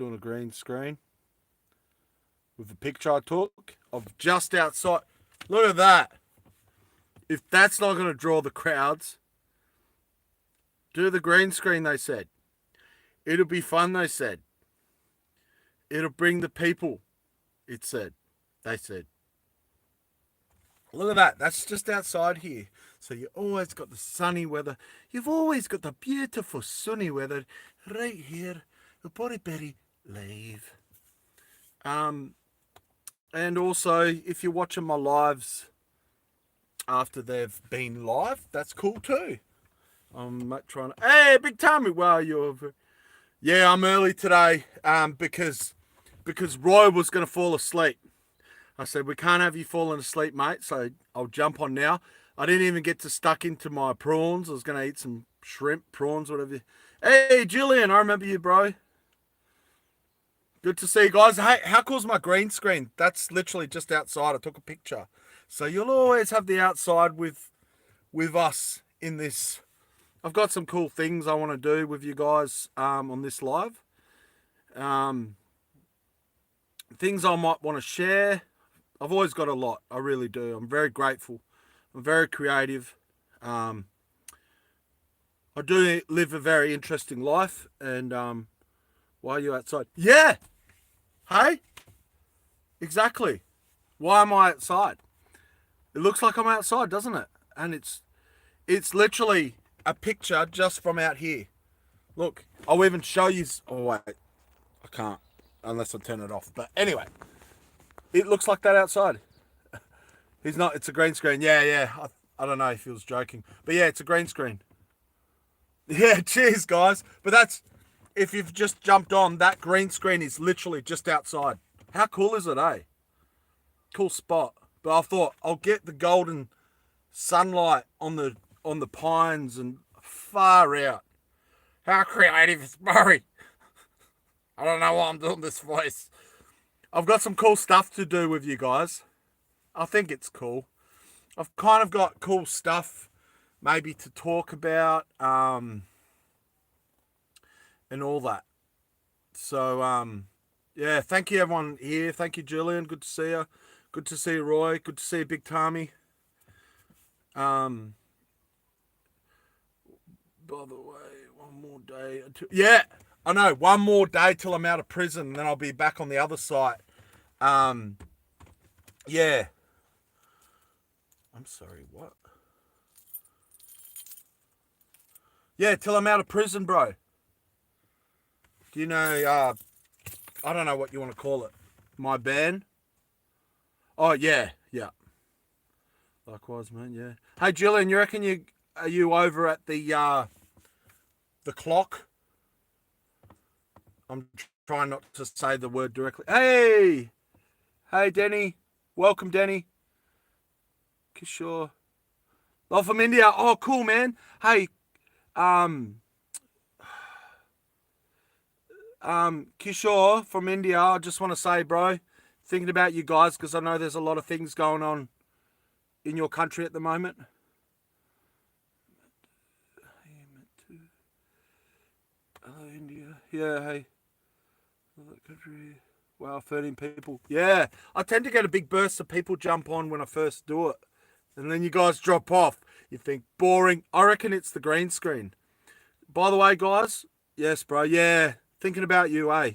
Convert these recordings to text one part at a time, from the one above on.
doing a green screen with the picture I took of just outside. Look at that. If that's not going to draw the crowds, do the green screen, they said. It'll be fun, they said. It'll bring the people, it said. They said. Look at that. That's just outside here. So you always got the sunny weather. You've always got the beautiful sunny weather right here. The Boriberi Live. And also, if you're watching my lives after they've been live, that's cool too. I'm trying to... Hey, Big Tommy, well, you're... Yeah, I'm early today because Roy was going to fall asleep. I said, we can't have you falling asleep, mate, so I'll jump on now. I didn't even get to stuck into my prawns. I was going to eat some shrimp, prawns, whatever. Hey, Julian, I remember you, bro. Good to see you guys. Hey, how cool's my green screen? That's literally just outside. I took a picture. So you'll always have the outside with us in this. I've got some cool things I want to do with you guys on this live. Things I might want to share. I've always got a lot. I really do. I'm very grateful. I'm very creative. I do live a very interesting life. And why are you outside? Yeah. Hey. Exactly. Why am I outside? It looks like I'm outside, doesn't it? And it's literally a picture just from out here. Look, I'll even show you. Oh, wait. I can't unless I turn it off. But anyway, it looks like that outside. He's not. It's a green screen. Yeah. I don't know if he was joking. But yeah, it's a green screen. Yeah, cheers, guys. But that's, if you've just jumped on, that green screen is literally just outside. How cool is it, eh? Cool spot. But I thought I'll get the golden sunlight on the pines and far out. How creative is Murray? I don't know why I'm doing this voice. I've got some cool stuff to do with you guys. I think it's cool. I've kind of got cool stuff maybe to talk about and all that. So, yeah, thank you everyone here. Thank you, Julian. Good to see you. Good to see you, Roy. Good to see you, Big Tommy. By the way, one more day. Yeah, I know. One more day till I'm out of prison, and then I'll be back on the other side. Yeah. I'm sorry, what? Yeah, till I'm out of prison, bro. Do you know, I don't know what you want to call it. My band? Oh, yeah. Likewise, man, yeah. Hey, Julian, you reckon are you over at the clock? I'm trying not to say the word directly. Hey, Denny. Welcome, Denny. Kishore. Oh, from India. Oh, cool, man. Hey, Kishore from India. I just want to say, bro, thinking about you guys because I know there's a lot of things going on in your country at the moment. Hello, India. Yeah, hey. Country. Wow, 13 people. Yeah, I tend to get a big burst of people jump on when I first do it. And then you guys drop off. You think, boring. I reckon it's the green screen. By the way, guys, yes, bro, yeah, thinking about you, eh?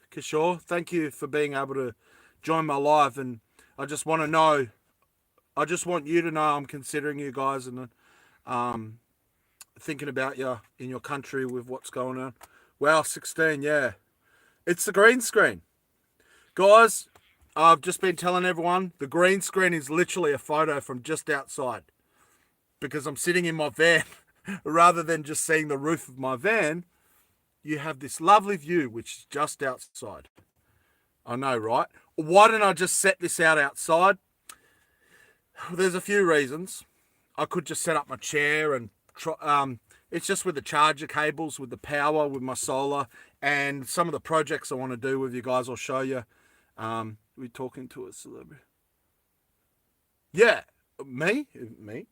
Kishore, thank you for being able to join my live. And I just want you to know I'm considering you guys and thinking about you in your country with what's going on. Wow, 16, yeah. It's the green screen. Guys, I've just been telling everyone, the green screen is literally a photo from just outside. Because I'm sitting in my van, rather than just seeing the roof of my van, you have this lovely view, which is just outside. I know, right? Why didn't I just set this out outside? There's a few reasons. I could just set up my chair and it's just with the charger cables, with the power, with my solar, and some of the projects I want to do with you guys. I'll show you. We're talking to a celebrity. Yeah, me,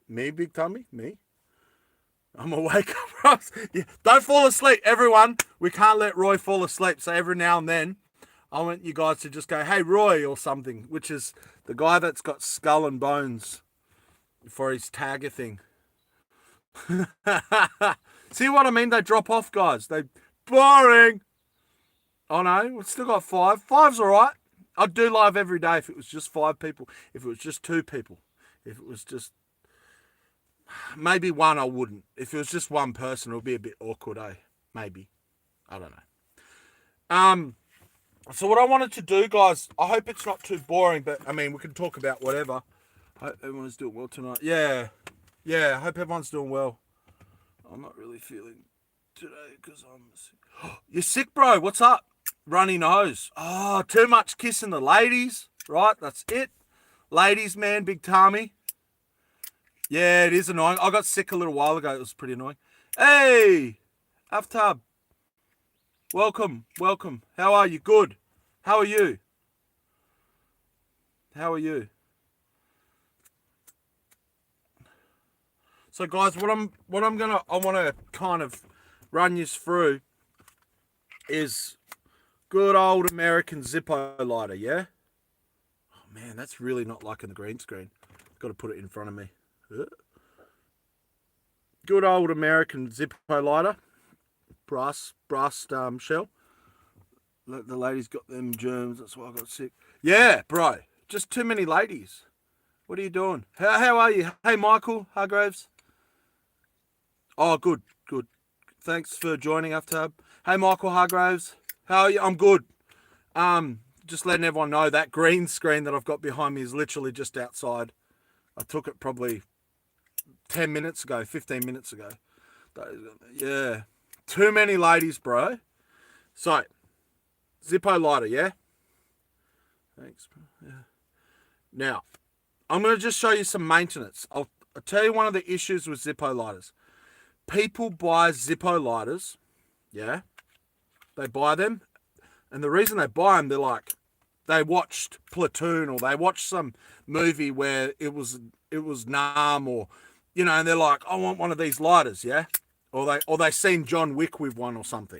Big Tommy, me. I'm awake. Yeah. Don't fall asleep, everyone. We can't let Roy fall asleep. So every now and then, I want you guys to just go, hey, Roy, or something, which is the guy that's got skull and bones for his tagger thing. See what I mean? They drop off, guys. They boring. Oh no, we've still got 5. 5's all right. I'd do live every day if it was just 5 people. If it was just 2 people. If it was just maybe 1, I wouldn't. If it was just 1 person, it would be a bit awkward, eh? Maybe. I don't know. So what I wanted to do, guys, I hope it's not too boring, but I mean, we can talk about whatever. I hope everyone's doing well tonight. Yeah, I hope everyone's doing well. I'm not really feeling today because I'm sick. You're sick, bro. What's up? Runny nose. Oh, too much kissing the ladies. Right, that's it. Ladies, man, big tummy. Yeah, it is annoying. I got sick a little while ago. It was pretty annoying. Hey, Aftab. Welcome. How are you? Good. How are you? So, guys, I want to kind of run you through is good old American Zippo lighter, yeah? Oh man, that's really not liking the green screen. Got to put it in front of me. Good old American Zippo lighter. Brass shell. The ladies got them germs. That's why I got sick. Yeah, bro. Just too many ladies. What are you doing? How are you? Hey, Michael Hargraves. Oh, good. Thanks for joining, Aftab. Hey, Michael Hargraves. How are you? I'm good. Just letting everyone know that green screen that I've got behind me is literally just outside. I took it probably 10 minutes ago, 15 minutes ago. Yeah. Too many ladies, bro. So, Zippo lighter, yeah? Thanks, bro. Yeah. Now, I'm going to just show you some maintenance. I'll tell you one of the issues with Zippo lighters. People buy Zippo lighters, yeah? They buy them, and the reason they buy them, they're like, they watched Platoon or they watched some movie where it was Nam or, you know, and they're like, I want one of these lighters, yeah? Or they seen John Wick with one or something.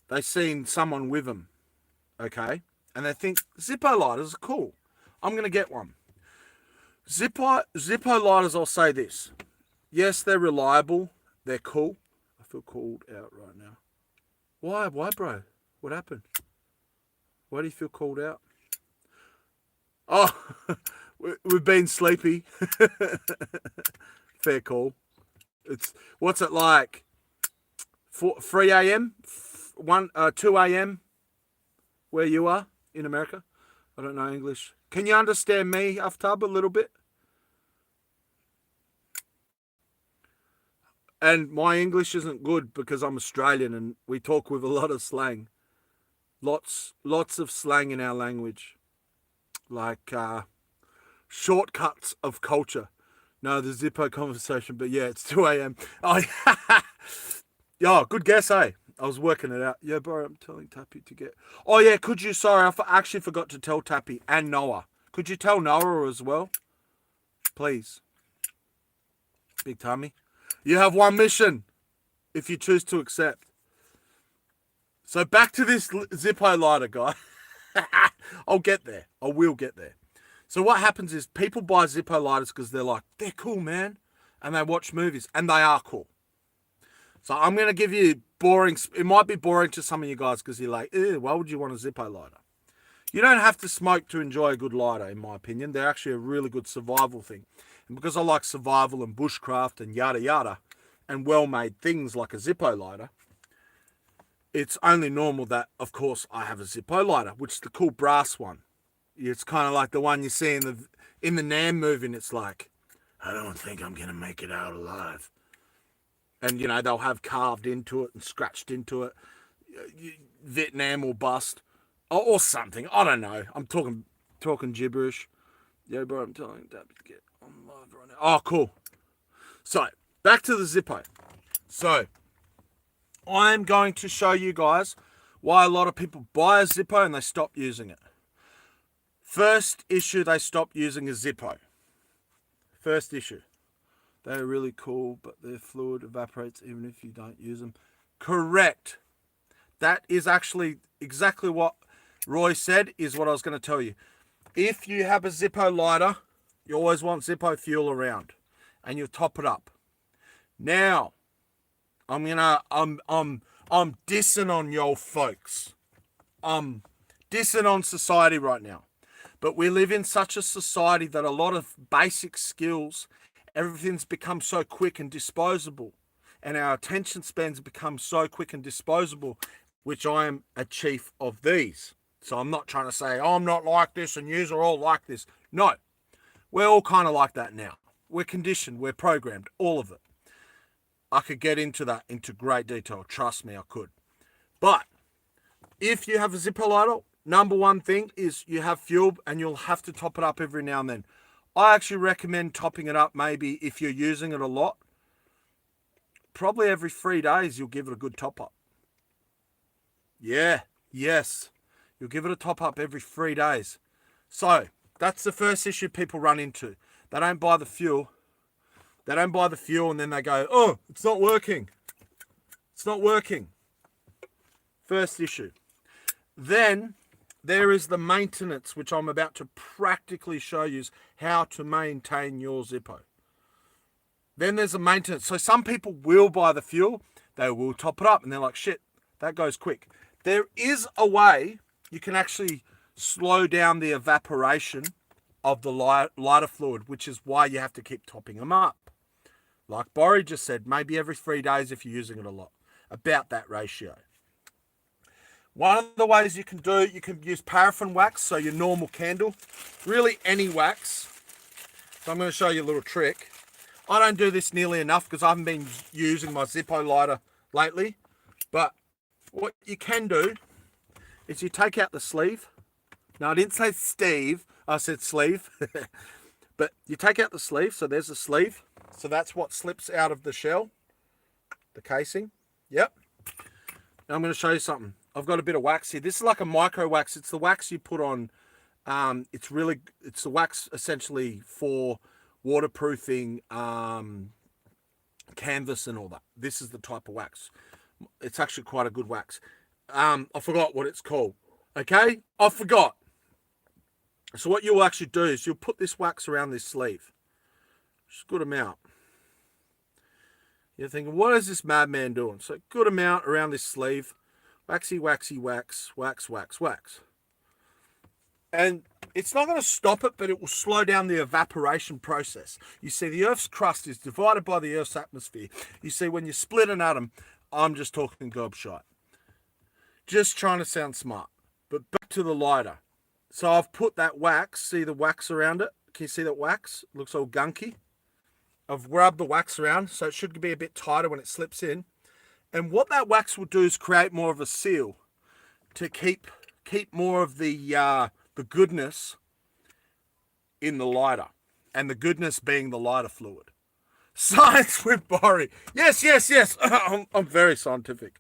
They seen someone with them, okay? And they think, Zippo lighters are cool. I'm going to get one. Zippo lighters, I'll say this. Yes, they're reliable. They're cool. I feel called out right now. Why, bro? What happened? Why do you feel called out? Oh, we've been sleepy. Fair call. What's it like? 3 a.m., 2 a.m. where you are in America? I don't know English. Can you understand me, Aftab, a little bit? And my English isn't good because I'm Australian and we talk with a lot of slang. Lots of slang in our language. Like shortcuts of culture. No, the Zippo conversation, but yeah, it's 2 a.m. Oh, yeah, good guess, eh? I was working it out. Yeah, bro, I'm telling Tappy to get... Oh, yeah, could you... Sorry, I actually forgot to tell Tappy and Noah. Could you tell Noah as well? Please. Big tummy. You have one mission if you choose to accept. So back to this Zippo lighter, guy. I'll get there. I will get there. So what happens is people buy Zippo lighters because they're like, they're cool, man. And they watch movies. And they are cool. So I'm going to give you boring... It might be boring to some of you guys because you're like, ew, why would you want a Zippo lighter? You don't have to smoke to enjoy a good lighter, in my opinion. They're actually a really good survival thing. And because I like survival and bushcraft and yada yada, and well-made things like a Zippo lighter, it's only normal that, of course, I have a Zippo lighter, which is the cool brass one. It's kind of like the one you see in the Nam movie, and it's like, I don't think I'm going to make it out alive. And, you know, they'll have carved into it and scratched into it. Vietnam will bust. Or something. I don't know. I'm talking gibberish. Yeah, bro, I'm telling you that to get on live right now. Oh, cool. So, back to the Zippo. So, I'm going to show you guys why a lot of people buy a Zippo and they stop using it. First issue they stop using a Zippo. First issue. They're really cool, but their fluid evaporates even if you don't use them. Correct. That is actually exactly what Roy said, is what I was going to tell you. If you have a Zippo lighter, you always want Zippo fuel around, and you top it up. Now, I'm dissing on y'all folks. I'm dissing on society right now. But we live in such a society that a lot of basic skills, everything's become so quick and disposable. And our attention spans become so quick and disposable, which I am a chief of these. So I'm not trying to say, oh, I'm not like this and yous are all like this. No, we're all kind of like that now. We're conditioned, we're programmed, all of it. I could get into that into great detail. Trust me, I could. But if you have a Zippo lighter, number one thing is you have fuel and you'll have to top it up every now and then. I actually recommend topping it up maybe if you're using it a lot. Probably every 3 days you'll give it a good top up. Yeah, yes. You'll give it a top up every 3 days. So that's the first issue people run into. They don't buy the fuel. They don't buy the fuel and then they go, oh, it's not working. It's not working. First issue. Then there is the maintenance, which I'm about to practically show you how to maintain your Zippo. Then there's the maintenance. So some people will buy the fuel. They will top it up and they're like, shit, that goes quick. There is a way you can actually slow down the evaporation of the lighter fluid, which is why you have to keep topping them up. Like Borry just said, maybe every 3 days if you're using it a lot. About that ratio. One of the ways you can do it, you can use paraffin wax, so your normal candle. Really any wax. So I'm going to show you a little trick. I don't do this nearly enough because I haven't been using my Zippo lighter lately. But what you can do is you take out the sleeve. Now, I didn't say Steve, I said sleeve. But you take out the sleeve, so there's the sleeve. So that's what slips out of the shell, the casing. Yep. Now I'm going to show you something. I've got a bit of wax here. This is like a micro wax. It's the wax you put on. It's the wax essentially for waterproofing canvas and all that. This is the type of wax. It's actually quite a good wax. I forgot what it's called. Okay, I forgot. So what you'll actually do is you'll put this wax around this sleeve. Just a good amount. You're thinking, what is this madman doing? So good amount around this sleeve. Waxy, waxy, wax, wax, wax, wax. And it's not going to stop it, but it will slow down the evaporation process. You see, the Earth's crust is divided by the Earth's atmosphere. You see, when you split an atom, I'm just talking gobshite. Just trying to sound smart. But back to the lighter. So I've put that wax, see the wax around it? Can you see that wax? It looks all gunky. I've rubbed the wax around, so it should be a bit tighter when it slips in. And what that wax will do is create more of a seal to keep more of the goodness in the lighter. And the goodness being the lighter fluid. Science with Borry. Yes, yes, yes. I'm very scientific.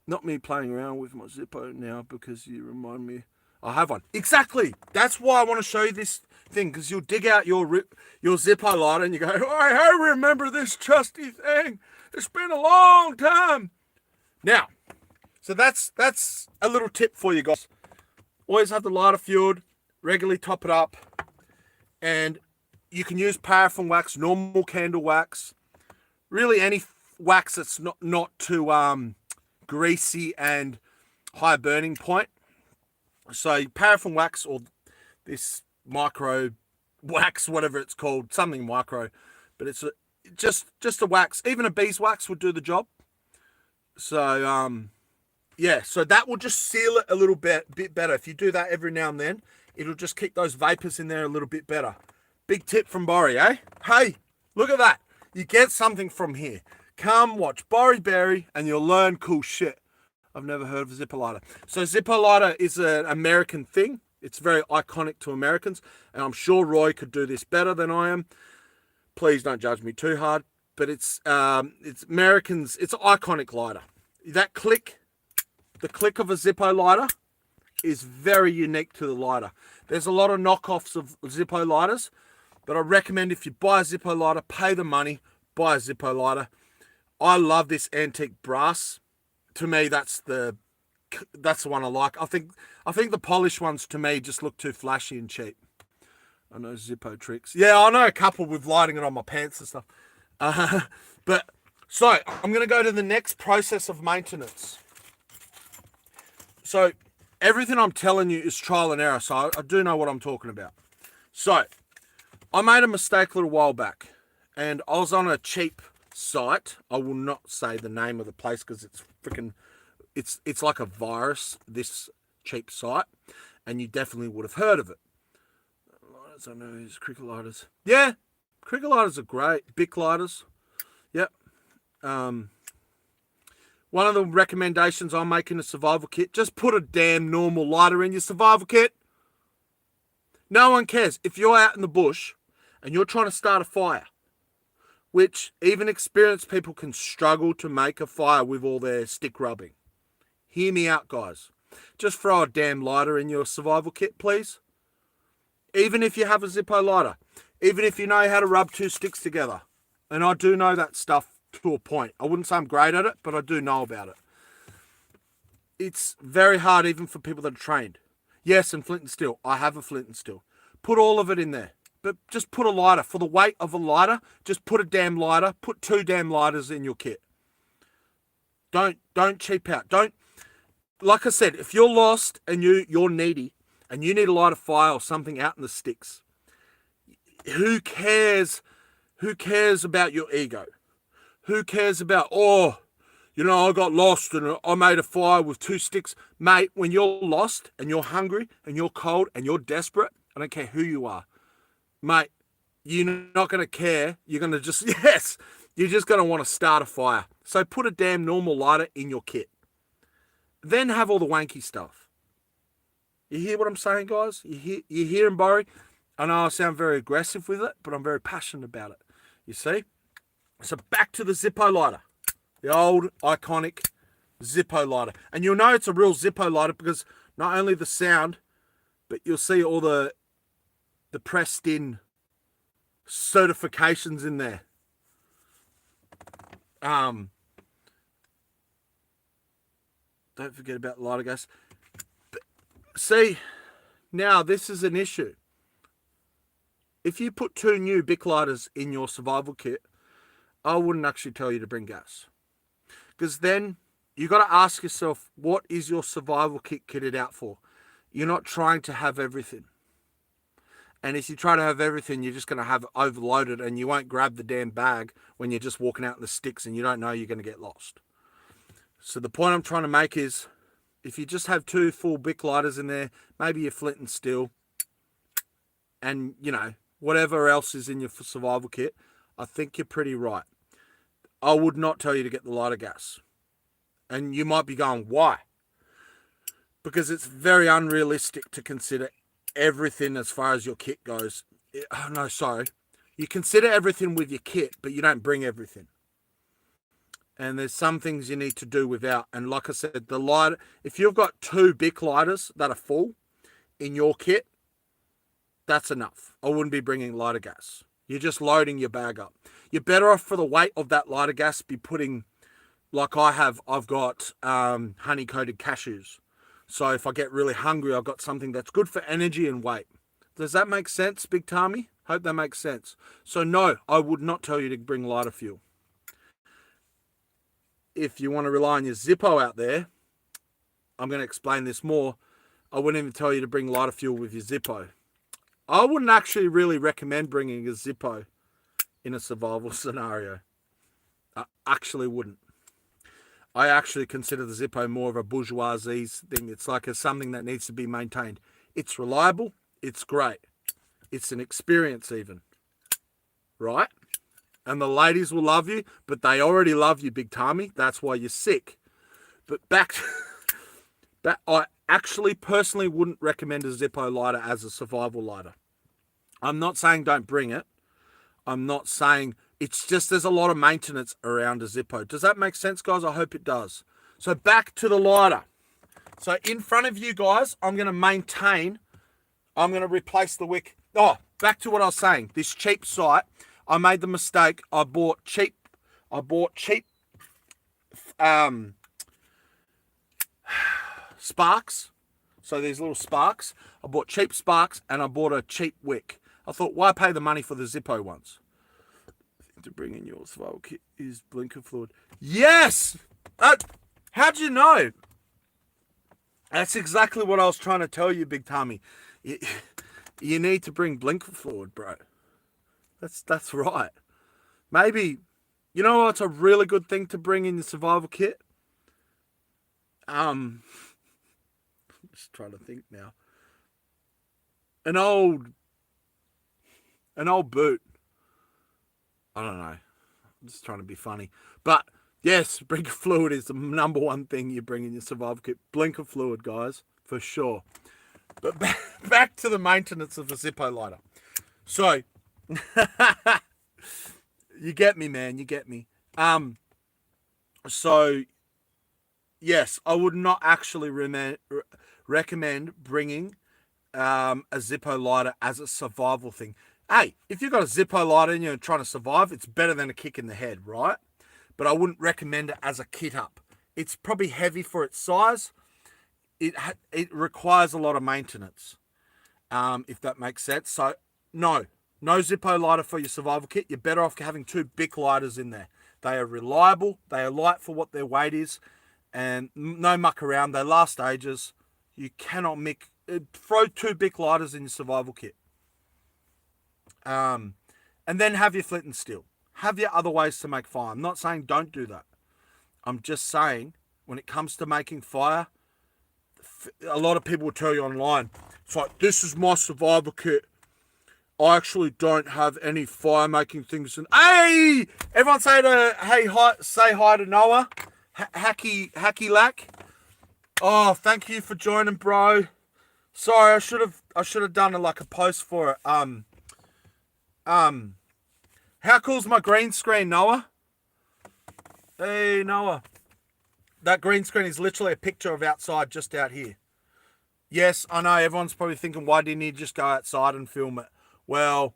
Not me playing around with my Zippo now because you remind me. I have one. Exactly. That's why I want to show you this thing, because you'll dig out your Zippo lighter and you go, I remember this trusty thing. It's been a long time. Now, so that's a little tip for you guys. Always have the lighter fueled, regularly top it up, and you can use paraffin wax, normal candle wax, really any wax that's not too greasy and high burning point. So paraffin wax or this micro wax, whatever it's called, something micro, but it's just a wax. Even a beeswax would do the job. So yeah, so that will just seal it a little bit better. If you do that every now and then, it'll just keep those vapors in there a little bit better. Big tip from Borry, eh? Hey, look at that. You get something from here. Come watch Borry Berry and you'll learn cool shit. I've never heard of a Zippo lighter. So Zippo lighter is an American thing. It's very iconic to Americans. And I'm sure Roy could do this better than I am. Please don't judge me too hard. But it's Americans. It's an iconic lighter. That click, the click of a Zippo lighter is very unique to the lighter. There's a lot of knockoffs of Zippo lighters. But I recommend if you buy a Zippo lighter, pay the money, buy a Zippo lighter. I love this antique brass. To me, that's the one I like. I think the polished ones to me just look too flashy and cheap. I know Zippo tricks. Yeah, I know a couple with lighting it on my pants and stuff. But so I'm going to go to the next process of maintenance. So everything I'm telling you is trial and error. So I do know what I'm talking about. So I made a mistake a little while back, and I was on a cheap site. I will not say the name of the place because it's freaking, it's like a virus, this cheap site, and you definitely would have heard of it. Lighters, I know these cricket lighters. Yeah, cricket lighters are great. Bic lighters. Yep. One of the recommendations I make in a survival kit, just put a damn normal lighter in your survival kit. No one cares. If you're out in the bush and you're trying to start a fire, which even experienced people can struggle to make a fire with all their stick rubbing. Hear me out, guys. Just throw a damn lighter in your survival kit, please. Even if you have a Zippo lighter. Even if you know how to rub two sticks together. And I do know that stuff to a point. I wouldn't say I'm great at it, but I do know about it. It's very hard even for people that are trained. Yes, and flint and steel. I have a flint and steel. Put all of it in there. But just put a lighter. For the weight of a lighter, just put a damn lighter. Put 2 damn lighters in your kit. Don't cheap out. Like I said, if you're lost and you're needy and you need a light of fire or something out in the sticks, who cares? Who cares about your ego? Who cares about, I got lost and I made a fire with 2 sticks. Mate, when you're lost and you're hungry and you're cold and you're desperate, I don't care who you are. Mate, you're not going to care. You're going to just, you're just going to want to start a fire. So put a damn normal lighter in your kit. Then have all the wanky stuff. You hear what I'm saying, guys? You hearing, Borry? I know I sound very aggressive with it, but I'm very passionate about it. You see? So back to the Zippo lighter. The old, iconic Zippo lighter. And you'll know it's a real Zippo lighter because not only the sound, but you'll see all the pressed in certifications in there. Don't forget about lighter gas. But see, now this is an issue. If you put 2 new Bic lighters in your survival kit, I wouldn't actually tell you to bring gas. Because then you got to ask yourself, what is your survival kit kitted out for? You're not trying to have everything. And if you try to have everything, you're just going to have it overloaded and you won't grab the damn bag when you're just walking out in the sticks and you don't know you're going to get lost. So the point I'm trying to make is, if you just have 2 full Bic lighters in there, maybe your flint and steel, and, whatever else is in your survival kit, I think you're pretty right. I would not tell you to get the lighter gas. And you might be going, why? Because it's very unrealistic to consider everything as far as your kit goes. You consider everything with your kit, but you don't bring everything. And there's some things you need to do without. And like I said, the lighter, if you've got 2 Bic lighters that are full in your kit, that's enough. I wouldn't be bringing lighter gas. You're just loading your bag up. You're better off for the weight of that lighter gas be putting, like I've got honey-coated cashews. So if I get really hungry, I've got something that's good for energy and weight. Does that make sense, Big Tommy? Hope that makes sense. So no, I would not tell you to bring lighter fuel. If you want to rely on your Zippo out there, I'm going to explain this more. I wouldn't even tell you to bring lighter fuel with your Zippo. I wouldn't actually really recommend bringing a Zippo in a survival scenario. I actually wouldn't. I actually consider the Zippo more of a bourgeoisie thing. It's like something that needs to be maintained. It's reliable. It's great. It's an experience even. Right? And the ladies will love you, but they already love you, Big Tommy. That's why you're sick. But I actually personally wouldn't recommend a Zippo lighter as a survival lighter. I'm not saying don't bring it. I'm not saying, it's just there's a lot of maintenance around a Zippo. Does that make sense, guys? I hope it does. So back to the lighter. So in front of you guys, I'm going to replace the wick. Oh, back to what I was saying. This cheap site, I made the mistake. I bought cheap sparks. So these little sparks. I bought cheap sparks and I bought a cheap wick. I thought, why pay the money for the Zippo ones? To bring in your survival kit is blinker fluid. Yes! How'd you know? That's exactly what I was trying to tell you, Big Tommy. You need to bring blinker fluid, bro. That's right. Maybe, you know what's a really good thing to bring in the survival kit? I'm just trying to think now. An old boot. I don't know. I'm just trying to be funny. But yes, blinker fluid is the number one thing you bring in your survival kit. Blinker fluid, guys, for sure. But back to the maintenance of the Zippo lighter. So, you get me, man. You get me. So, yes, I would not actually recommend bringing a Zippo lighter as a survival thing. Hey, if you've got a Zippo lighter and you're trying to survive, it's better than a kick in the head, right? But I wouldn't recommend it as a kit up. It's probably heavy for its size. It requires a lot of maintenance, if that makes sense. So, no Zippo lighter for your survival kit. You're better off having 2 Bic lighters in there. They are reliable. They are light for what their weight is. And no muck around. They last ages. You cannot throw 2 Bic lighters in your survival kit. And then have your flint and steel. Have your other ways to make fire. I'm not saying don't do that. I'm just saying when it comes to making fire, a lot of people will tell you online, it's like, this is my survival kit. I actually don't have any fire making things. Hey! Everyone say hi to Noah. Hacky Lack. Oh, thank you for joining, bro. Sorry, I should have done a post for it. How cool's my green screen, Noah? Hey, Noah. That green screen is literally a picture of outside, just out here. Yes, I know everyone's probably thinking, why didn't you just go outside and film it? Well,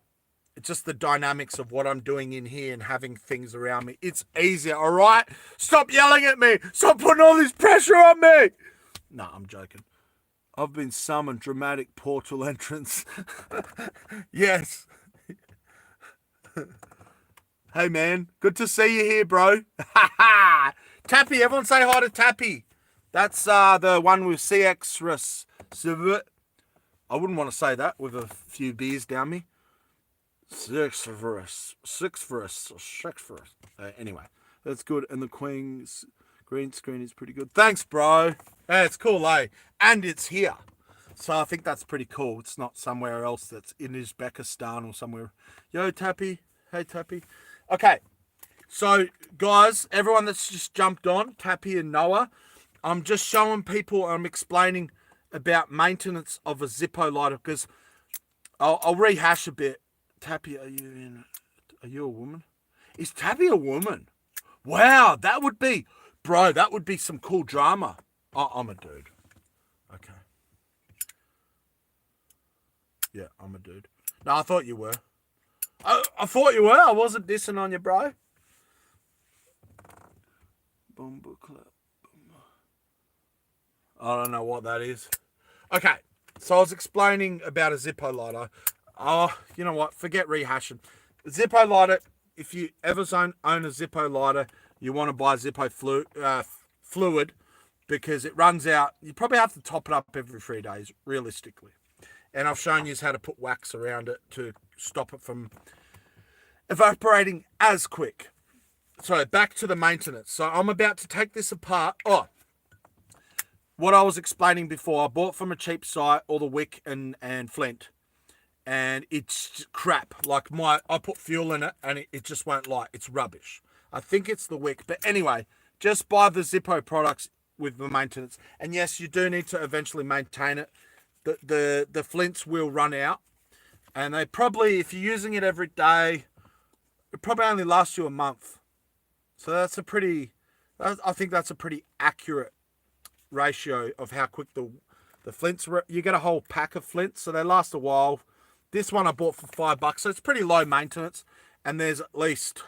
it's just the dynamics of what I'm doing in here and having things around me. It's easier, all right? Stop yelling at me. Stop putting all this pressure on me. No, I'm joking. I've been summoned. Dramatic portal entrance. Yes. Hey, man. Good to see you here, bro. Tappy. Everyone say hi to Tappy. That's the one with CX. I wouldn't want to say that with a few beers down me. Six for us. Anyway, that's good. And the Queen's green screen is pretty good. Thanks, bro. Hey, it's cool, eh? And it's here. So I think that's pretty cool. It's not somewhere else that's in Uzbekistan or somewhere. Yo, Tappy. Hey, Tappy. Okay. So, guys, everyone that's just jumped on, Tappy and Noah, I'm just showing people, I'm explaining about maintenance of a Zippo lighter, because I'll rehash a bit. Tappy, are you a woman? Is Tappy a woman? Wow, that would be some cool drama. I'm a dude. Okay. Yeah, I'm a dude. No, I thought you were. I thought you were. I wasn't dissing on you, bro. I don't know what that is. Okay, so I was explaining about a Zippo lighter. Oh, you know what? Forget rehashing. Zippo lighter, if you ever own a Zippo lighter, you want to buy Zippo fluid because it runs out. You probably have to top it up every 3 days, realistically. And I've shown you how to put wax around it to stop it from evaporating as quick. So back to the maintenance. So I'm about to take this apart. Oh, what I was explaining before, I bought from a cheap site all the wick and flint. And it's crap. Like I put fuel in it and it just won't light. It's rubbish. I think it's the wick. But anyway, just buy the Zippo products with the maintenance. And yes, you do need to eventually maintain it. The flints will run out. And they probably, if you're using it every day, it probably only lasts you a month. So I think that's a pretty accurate ratio of how quick the flints, you get a whole pack of flints, so they last a while. This one I bought for $5, so it's pretty low maintenance. And there's at least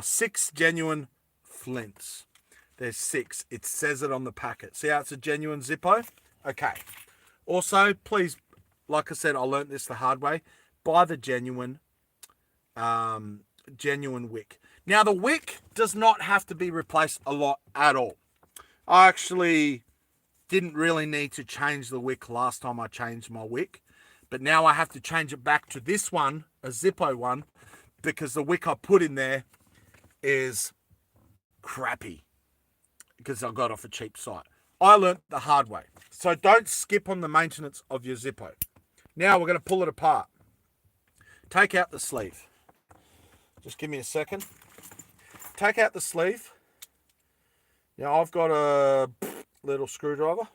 6 genuine flints. There's 6. It says it on the packet. See how it's a genuine Zippo? Okay. Also, please, like I said, I learnt this the hard way. Buy the genuine wick. Now, the wick does not have to be replaced a lot at all. I actually didn't really need to change the wick last time I changed my wick. But now I have to change it back to this one, a Zippo one, because the wick I put in there is crappy because I got off a cheap site. I learnt the hard way. So don't skip on the maintenance of your Zippo. Now we're going to pull it apart. Take out the sleeve. Just give me a second. Take out the sleeve. Now I've got a little screwdriver.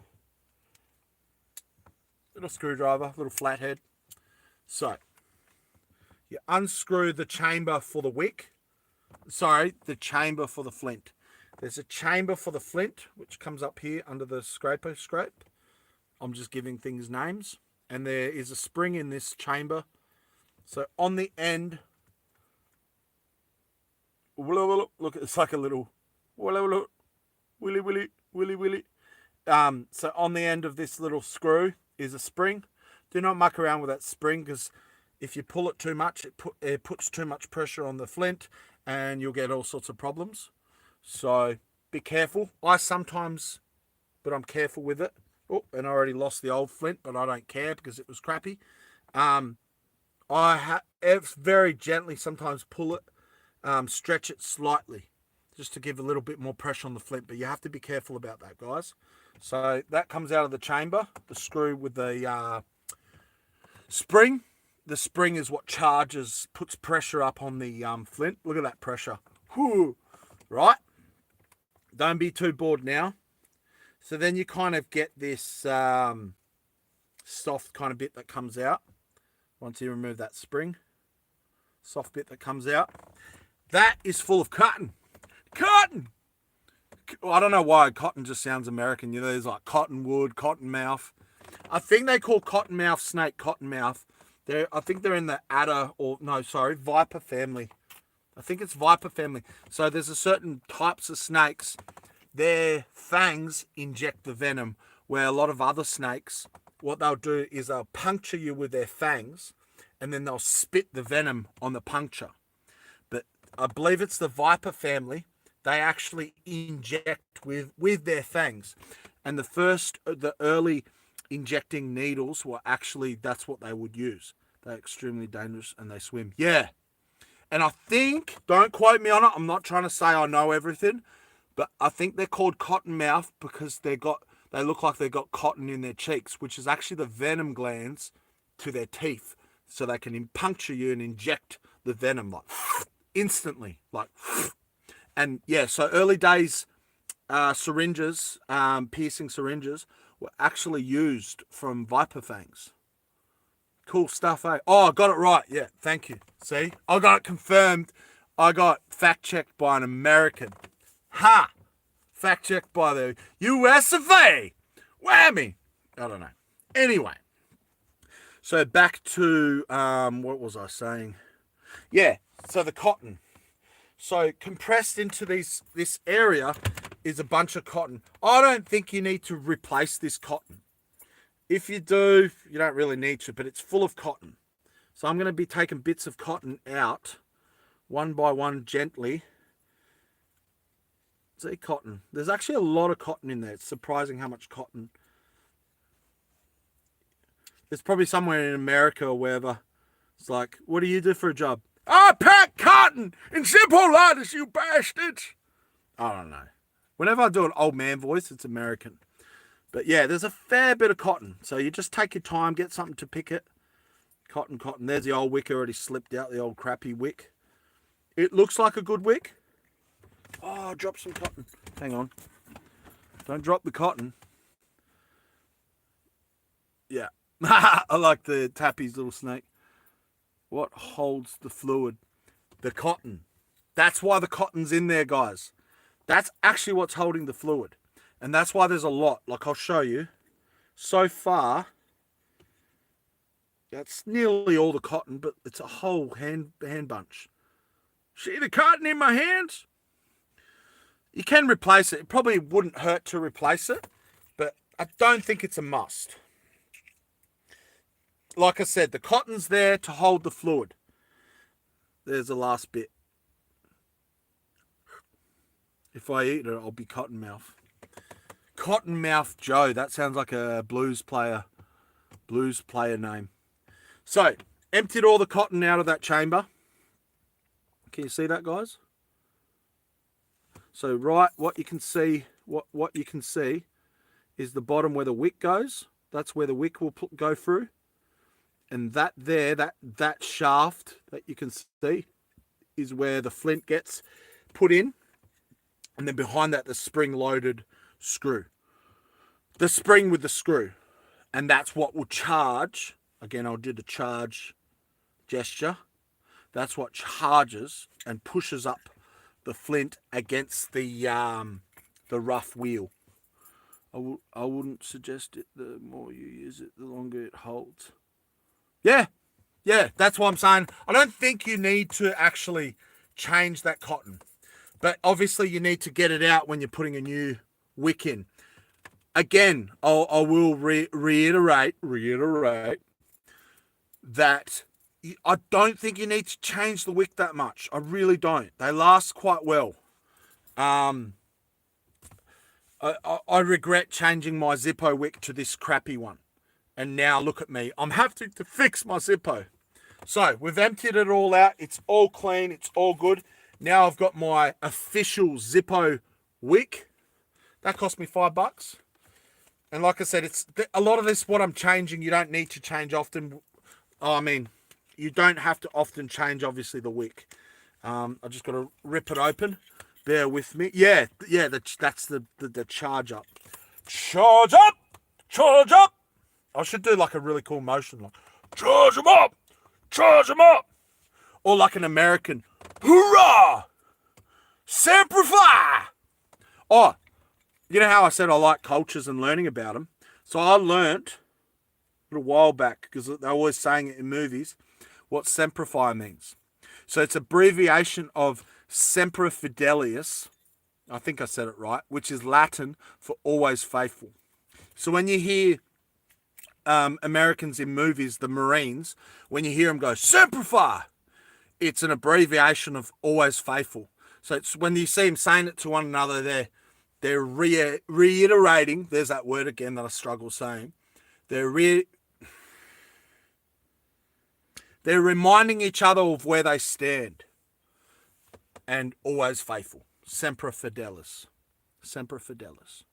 Little flathead. So you unscrew the chamber for the wick. Sorry, the chamber for the flint. There's a chamber for the flint, which comes up here under the scrape. I'm just giving things names. And there is a spring in this chamber. So on the end, look, it's like a little willy. So on the end of this little screw is a spring. Do not muck around with that spring, because if you pull it too much, it puts too much pressure on the flint and you'll get all sorts of problems. So be careful. I sometimes, but I'm careful with it. Oh, and I already lost the old flint, but I don't care because it was crappy. I very gently sometimes pull it, stretch it slightly, just to give a little bit more pressure on the flint. But you have to be careful about that, guys. So that comes out of the chamber, the screw with the spring. The spring is what puts pressure up on the flint. Look at that pressure. Whew. Right? Don't be too bored now. So then you kind of get this soft kind of bit that comes out once you remove that spring. Soft bit that comes out. That is full of cotton. Cotton! I don't know why cotton just sounds American. You know, there's like cottonwood, cottonmouth. I think they call cottonmouth snake cottonmouth. I think they're in the viper family. I think it's viper family. So there's a certain types of snakes, their fangs inject the venom, where a lot of other snakes, what they'll do is they'll puncture you with their fangs and then they'll spit the venom on the puncture. But I believe it's the viper family. They actually inject with their fangs. And the early injecting needles were actually, that's what they would use. They're extremely dangerous and they swim. Yeah. And I think, don't quote me on it, I'm not trying to say I know everything, but I think they're called cottonmouth because they look like they got cotton in their cheeks, which is actually the venom glands to their teeth. So they can puncture you and inject the venom like instantly. And yeah, so early days syringes, piercing syringes, were actually used from viper fangs. Cool stuff, eh? Oh, I got it right. Yeah, thank you. See? I got it confirmed. I got fact-checked by an American. Ha! Fact-checked by the US of A. Whammy! I don't know. Anyway. So back to, what was I saying? Yeah, so the cotton. So compressed into this area is a bunch of cotton. I don't think you need to replace this cotton. If you do, you don't really need to, but it's full of cotton. So I'm going to be taking bits of cotton out, one by one, gently. See, cotton. There's actually a lot of cotton in there. It's surprising how much cotton. There's probably somewhere in America or wherever. It's like, what do you do for a job? I pack cotton in Zippo lighters, you bastards. I don't know. Whenever I do an old man voice, it's American. But yeah, there's a fair bit of cotton. So you just take your time, get something to pick it. Cotton. There's the old wick already slipped out, the old crappy wick. It looks like a good wick. Oh, I dropped some cotton. Hang on. Don't drop the cotton. Yeah. I like the Tappy's little snake. What holds the fluid? The cotton. That's why the cotton's in there, guys. That's actually what's holding the fluid. And that's why there's a lot. Like, I'll show you. So far, That's nearly all the cotton, but it's a whole hand bunch. See the cotton in my hands? You can replace it. It probably wouldn't hurt to replace it, but I don't think it's a must. Like I said, the cotton's there to hold the fluid. There's the last bit. If I eat it, I'll be Cottonmouth. Cottonmouth Joe. That sounds like a blues player name. So, emptied all the cotton out of that chamber. Can you see that, guys? So, what you can see is the bottom where the wick goes. That's where the wick will go through. And that shaft that you can see is where the flint gets put in. And then behind that, the spring-loaded screw. The spring with the screw. And that's what will charge. Again, I'll do the charge gesture. That's what charges and pushes up the flint against the rough wheel. I wouldn't suggest it. The more you use it, the longer it holds. Yeah, that's what I'm saying. I don't think you need to actually change that cotton. But obviously you need to get it out when you're putting a new wick in. Again, I will reiterate that I don't think you need to change the wick that much. I really don't. They last quite well. I regret changing my Zippo wick to this crappy one. And now look at me. I'm having to fix my Zippo. So we've emptied it all out. It's all clean. It's all good. Now I've got my official Zippo wick. That cost me $5. And like I said, it's a lot of this, what I'm changing, you don't need to change often. I mean, you don't have to often change, obviously, the wick. I just got to rip it open. Bear with me. Yeah, that's the charge up. Charge up! Charge up! I should do like a really cool motion. Like, charge them up! Charge them up! Or like an American, hoorah! Semper Fi! Oh, you know how I said I like cultures and learning about them? So I learnt a little while back, because they're always saying it in movies, what Semper Fi means. So it's abbreviation of Semper Fidelis, I think I said it right, which is Latin for always faithful. So when you hear Americans in movies, the Marines, when you hear them go, Semper Fi, it's an abbreviation of always faithful. So it's when you see them saying it to one another, they're reiterating, there's that word again that I struggle saying, they're reminding each other of where they stand. And always faithful. Semper Fidelis. Semper Fidelis.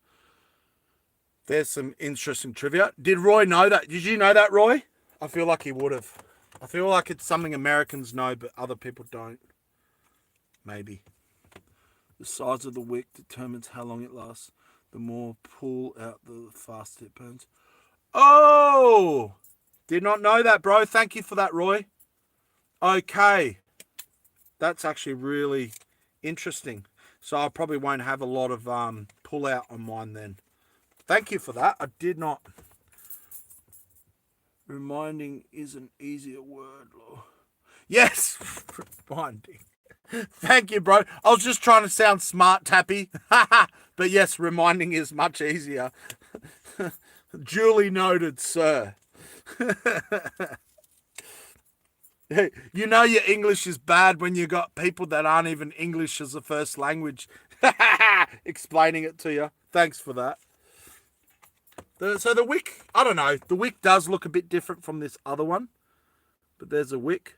There's some interesting trivia. Did Roy know that? Did you know that, Roy? I feel like he would have. I feel like it's something Americans know, but other people don't. Maybe. The size of the wick determines how long it lasts. The more pull out, the faster it burns. Oh! Did not know that, bro. Thank you for that, Roy. Okay. That's actually really interesting. So I probably won't have a lot of pull out on mine then. Thank you for that. I did not. Reminding is an easier word. Yes. Reminding. Thank you, bro. I was just trying to sound smart, Tappy. But yes, reminding is much easier. Duly noted, sir. You know your English is bad when you got people that aren't even English as a first language explaining it to you. Thanks for that. So the wick, I don't know. The wick does look a bit different from this other one. But there's a wick.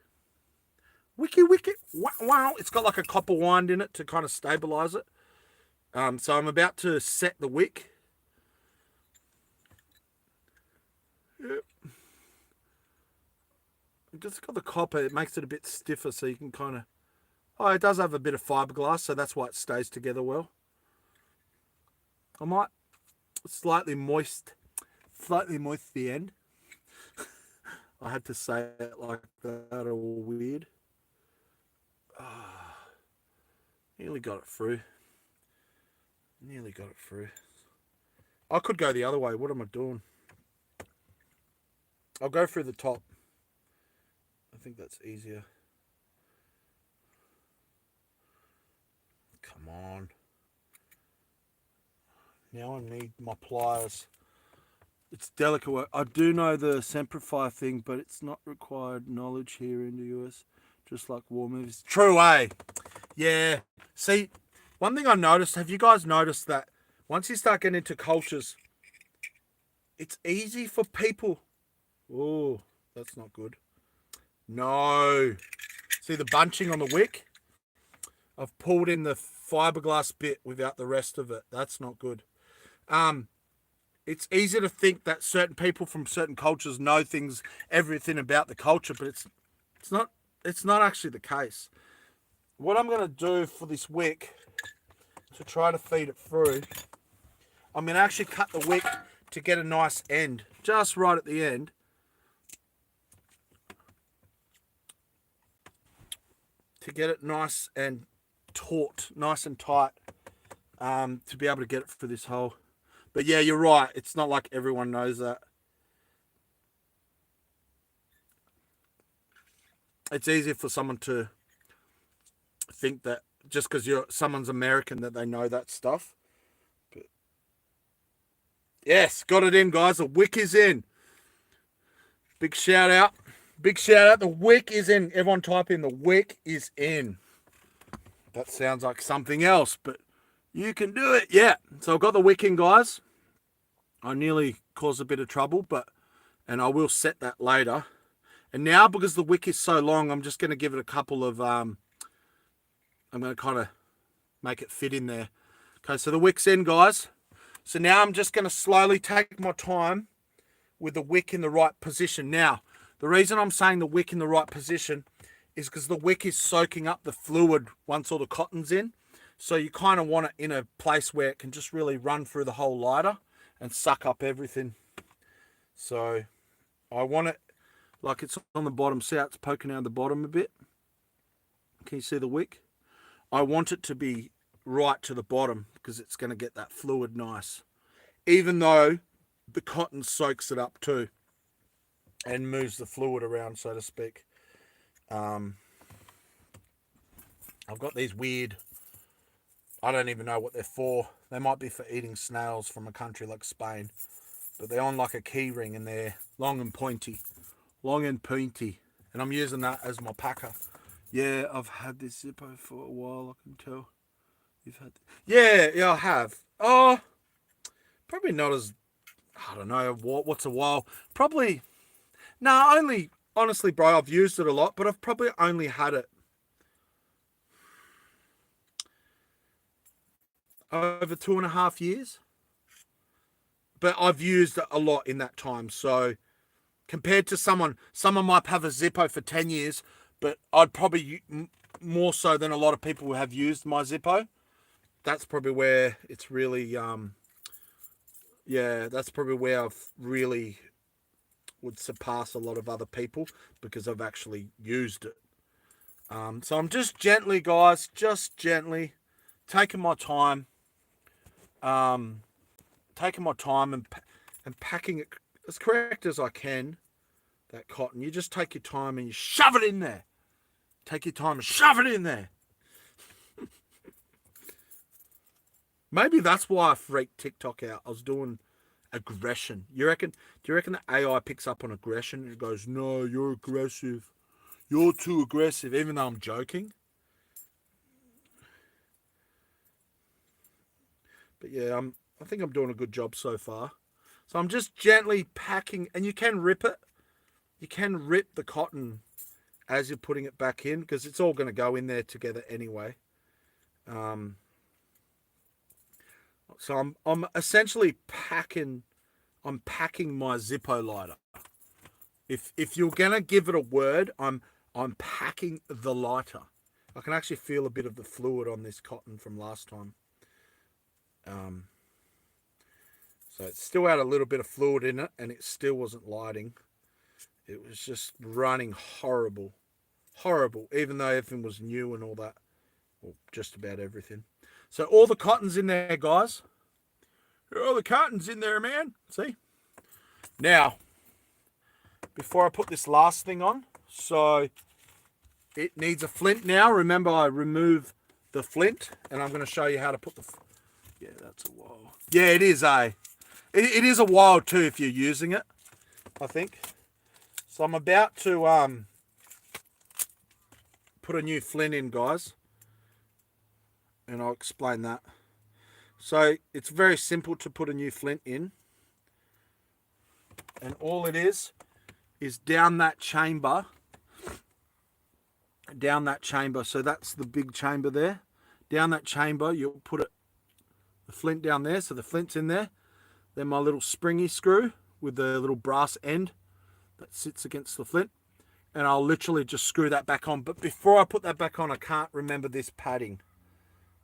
Wicky. Wow. It's got like a copper wind in it to kind of stabilize it. So I'm about to set the wick. Yep. It's got the copper. It makes it a bit stiffer so you can kind of... Oh, it does have a bit of fiberglass, so that's why it stays together well. I might slightly moist the end. I had to say it like that, all weird. Nearly got it through. I could go the other way. What am I doing? I'll go through the top. think that's easier. Come on. Now I need my pliers. It's delicate work. I do know the Semplify thing, but it's not required knowledge here in the US, just like war movies. True, eh? Yeah. See, one thing I noticed, have you guys noticed that once you start getting into cultures, it's easy for people. Oh, that's not good. No. See the bunching on the wick? I've pulled in the fiberglass bit without the rest of it. That's not good. It's easy to think that certain people from certain cultures know everything about the culture, but it's not actually the case. What I'm going to do for this wick to try to feed it through, I'm going to actually cut the wick to get a nice end, just right at the end. To get it nice and taut, nice and tight, to be able to get it through this hole. But yeah, you're right. It's not like everyone knows that. It's easier for someone to think that just because someone's American that they know that stuff. But yes, got it in, guys. The wick is in. Big shout out. Big shout out. The wick is in. Everyone type in the wick is in. That sounds like something else, but you can do it. Yeah. So I've got the wick in, guys. I nearly caused a bit of trouble, and I will set that later. And now, because the wick is so long, I'm just going to give it a couple of, I'm going to kind of make it fit in there. Okay, so the wick's in, guys. So now I'm just going to slowly take my time with the wick in the right position. Now, the reason I'm saying the wick in the right position is because the wick is soaking up the fluid once all the cotton's in. So you kind of want it in a place where it can just really run through the whole lighter and suck up everything. So I want it like it's on the bottom. See how it's poking out the bottom a bit? Can you see the wick? I want it to be right to the bottom because it's going to get that fluid nice. Even though the cotton soaks it up too and moves the fluid around, so to speak. I've got these weird, I don't even know what they're for. They might be for eating snails from a country like Spain. But they're on like a key ring and they're long and pointy. Long and pointy. And I'm using that as my packer. Yeah, I've had this Zippo for a while, I can tell. You've had... Yeah, I have. Oh, probably not as... I don't know, what's a while? Probably... No, only... Honestly, bro, I've used it a lot, but I've probably only had it over 2.5 years. But I've used it a lot in that time. So compared to someone might have a Zippo for 10 years, but I'd probably more so than a lot of people who have used my Zippo. That's probably where it's really, that's probably where I've really would surpass a lot of other people because I've actually used it. So I'm just gently, guys, taking my time, and packing it as correct as I can, that cotton. You just take your time and you shove it in there. Take your time and shove it in there. Maybe that's why I freaked TikTok out. I was doing aggression. Do you reckon the AI picks up on aggression? It goes, no, you're aggressive. You're too aggressive, even though I'm joking. But yeah, I think I'm doing a good job so far. So I'm just gently packing, and you can rip it. You can rip the cotton as you're putting it back in because it's all going to go in there together anyway. So I'm essentially packing. I'm packing my Zippo lighter. If you're gonna give it a word, I'm packing the lighter. I can actually feel a bit of the fluid on this cotton from last time. So it still had a little bit of fluid in it, and it still wasn't lighting. It was just running horrible, even though everything was new and all that. Well, just about everything. So all the cotton's in there, guys. All the cotton's in there, man. See? Now, before I put this last thing on, So it needs a flint now. Remember, I remove the flint, and I'm going to show you how to put the... Yeah, that's a wild. Yeah, it is a... It is a wild too if you're using it, I think. So I'm about to put a new flint in, guys. And I'll explain that. So it's very simple to put a new flint in. And all it is down that chamber. Down that chamber. So that's the big chamber there. Down that chamber, you'll put the flint down there. So the flint's in there. Then my little springy screw with the little brass end that sits against the flint. And I'll literally just screw that back on. But before I put that back on, I can't remember this padding.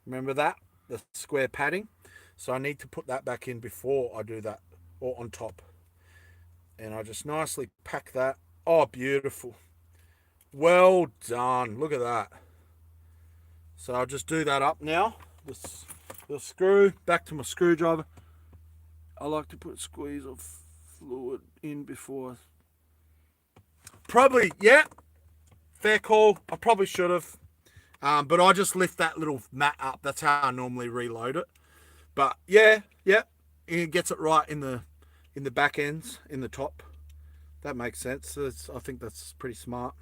Remember that? The square padding. So I need to put that back in before I do that, or on top. And I just nicely pack that. Oh, beautiful. Well done. Look at that. So I'll just do that up now. The screw, back to my screwdriver. I like to put a squeeze of fluid in before. Probably, yeah. Fair call. I probably should have. But I just lift that little mat up. That's how I normally reload it. But yeah, it gets it right in the back ends, in the top. That makes sense. I think that's pretty smart.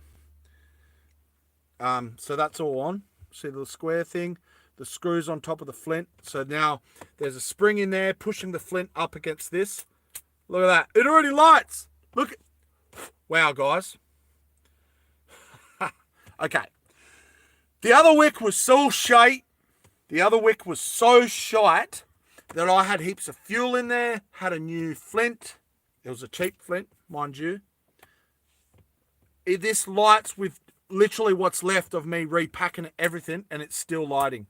So that's all on. See the square thing? The screws on top of the flint. So now there's a spring in there pushing the flint up against this. Look at that. It already lights. Look. Wow, guys. Okay. The other wick was so shite. The other wick was so shite that I had heaps of fuel in there. Had a new flint. It was a cheap flint, mind you. This lights with literally what's left of me repacking everything, and it's still lighting.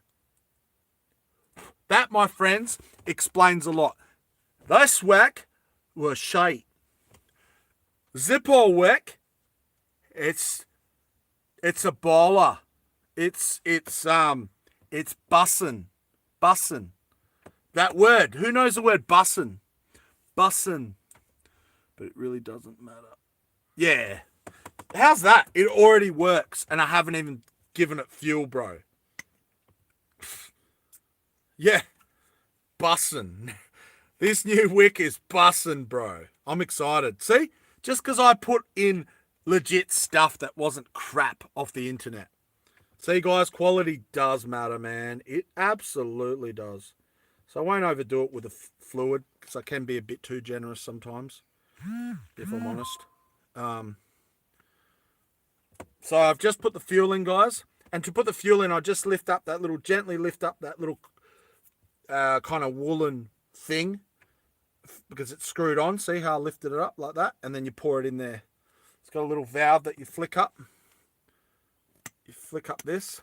That, my friends, explains a lot. This wick was shite. Zippo wick, it's a baller. It's bussin'. Bussin'. That word. Who knows the word bussin'? Bussin'. But it really doesn't matter. Yeah. How's that? It already works, and I haven't even given it fuel, bro. Yeah. Bussin'. This new wick is bussin', bro. I'm excited. See? Just because I put in legit stuff that wasn't crap off the internet. See, guys, quality does matter, man. It absolutely does. So I won't overdo it with the fluid, because I can be a bit too generous sometimes, if I'm honest. So I've just put the fuel in, guys. And to put the fuel in, I just gently lift up that little kind of woolen thing, because it's screwed on. See how I lifted it up like that? And then you pour it in there. It's got a little valve that you flick up. You flick up this.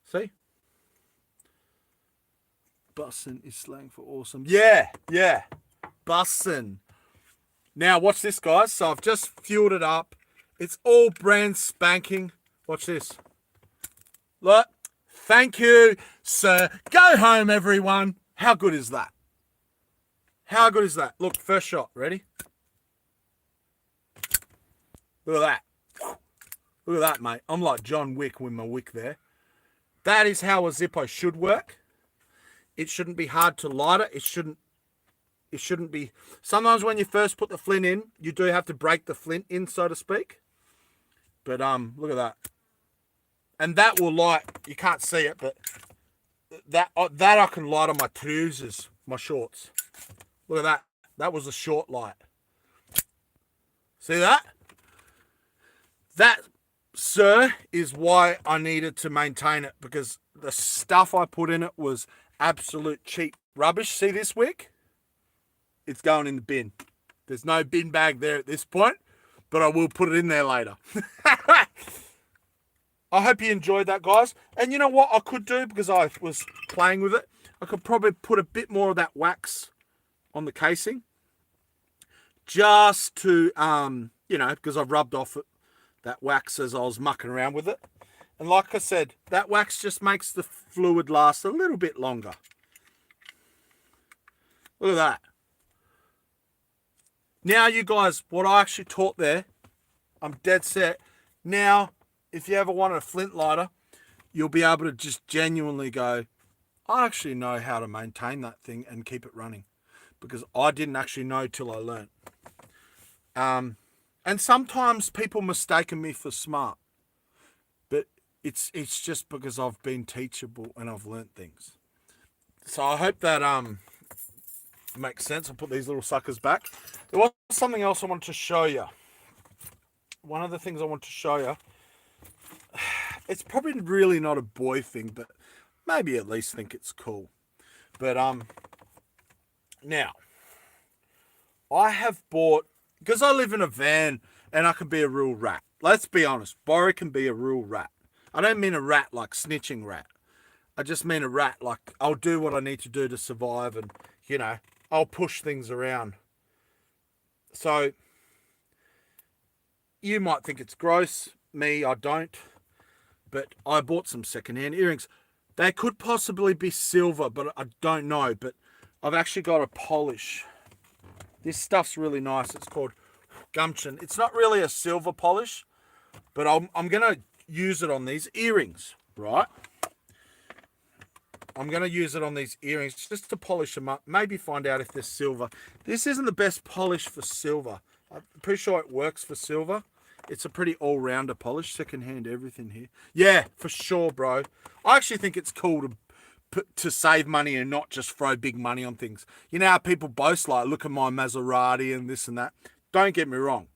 See? Bussin' is slang for awesome. Yeah. Bussin'. Now, watch this, guys. So I've just fueled it up. It's all brand spanking. Watch this. Look. Thank you, sir. Go home, everyone. How good is that? How good is that? Look, first shot. Ready? Look at that. Look at that, mate. I'm like John Wick with my wick there. That is how a Zippo should work. It shouldn't be hard to light it. It shouldn't be... Sometimes when you first put the flint in, you do have to break the flint in, so to speak. But look at that. And that will light... You can't see it, but that I can light on my trousers, my shorts. Look at that. That was a short light. See that? That, sir, is why I needed to maintain it, because the stuff I put in it was absolute cheap rubbish. See this wick? It's going in the bin. There's no bin bag there at this point, but I will put it in there later. I hope you enjoyed that, guys. And you know what I could do, because I was playing with it? I could probably put a bit more of that wax on the casing. Just to, because I've rubbed off that wax as I was mucking around with it. And like I said, that wax just makes the fluid last a little bit longer. Look at that. Now, you guys, what I actually taught there I'm dead set. Now, if you ever want a flint lighter, you'll be able to just genuinely go, I actually know how to maintain that thing and keep it running. Because I didn't actually know till I learnt. And sometimes people mistaken me for smart. But it's just because I've been teachable and I've learnt things. So I hope that makes sense. I'll put these little suckers back. There was something else I wanted to show you. One of the things I want to show you, it's probably really not a boy thing, but maybe at least think it's cool. But now, I have bought, because I live in a van and I can be a real rat. Let's be honest, Borry can be a real rat. I don't mean a rat like snitching rat. I just mean a rat like I'll do what I need to do to survive and, you know, I'll push things around. So, you might think it's gross. Me, I don't. But I bought some secondhand earrings. They could possibly be silver, but I don't know. But I've actually got a polish. This stuff's really nice. It's called Gumption. It's not really a silver polish, but I'm going to use it on these earrings, right? I'm going to use it on these earrings just to polish them up. Maybe find out if they're silver. This isn't the best polish for silver. I'm pretty sure it works for silver. It's a pretty all-rounder polish. Second-hand everything here. Yeah, for sure, bro. I actually think it's cool to save money and not just throw big money on things. You know how people boast, like, look at my Maserati and this and that. Don't get me wrong.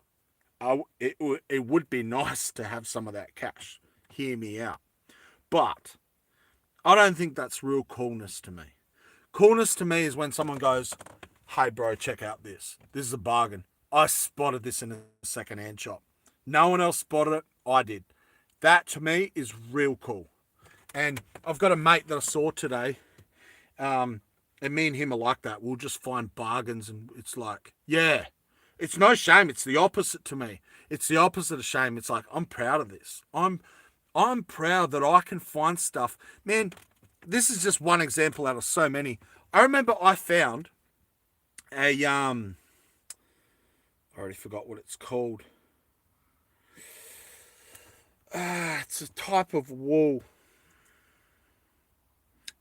It would be nice to have some of that cash. Hear me out. But I don't think that's real coolness to me. Coolness to me is when someone goes, hey, bro, check out this. This is a bargain. I spotted this in a second-hand shop. No one else spotted it. I did. That, to me, is real cool. And I've got a mate that I saw today, and me and him are like that. We'll just find bargains, and it's like, yeah. It's no shame. It's the opposite to me. It's the opposite of shame. It's like, I'm proud of this. I'm proud that I can find stuff. Man, this is just one example out of so many. I remember I found a, I already forgot what it's called. It's a type of wool.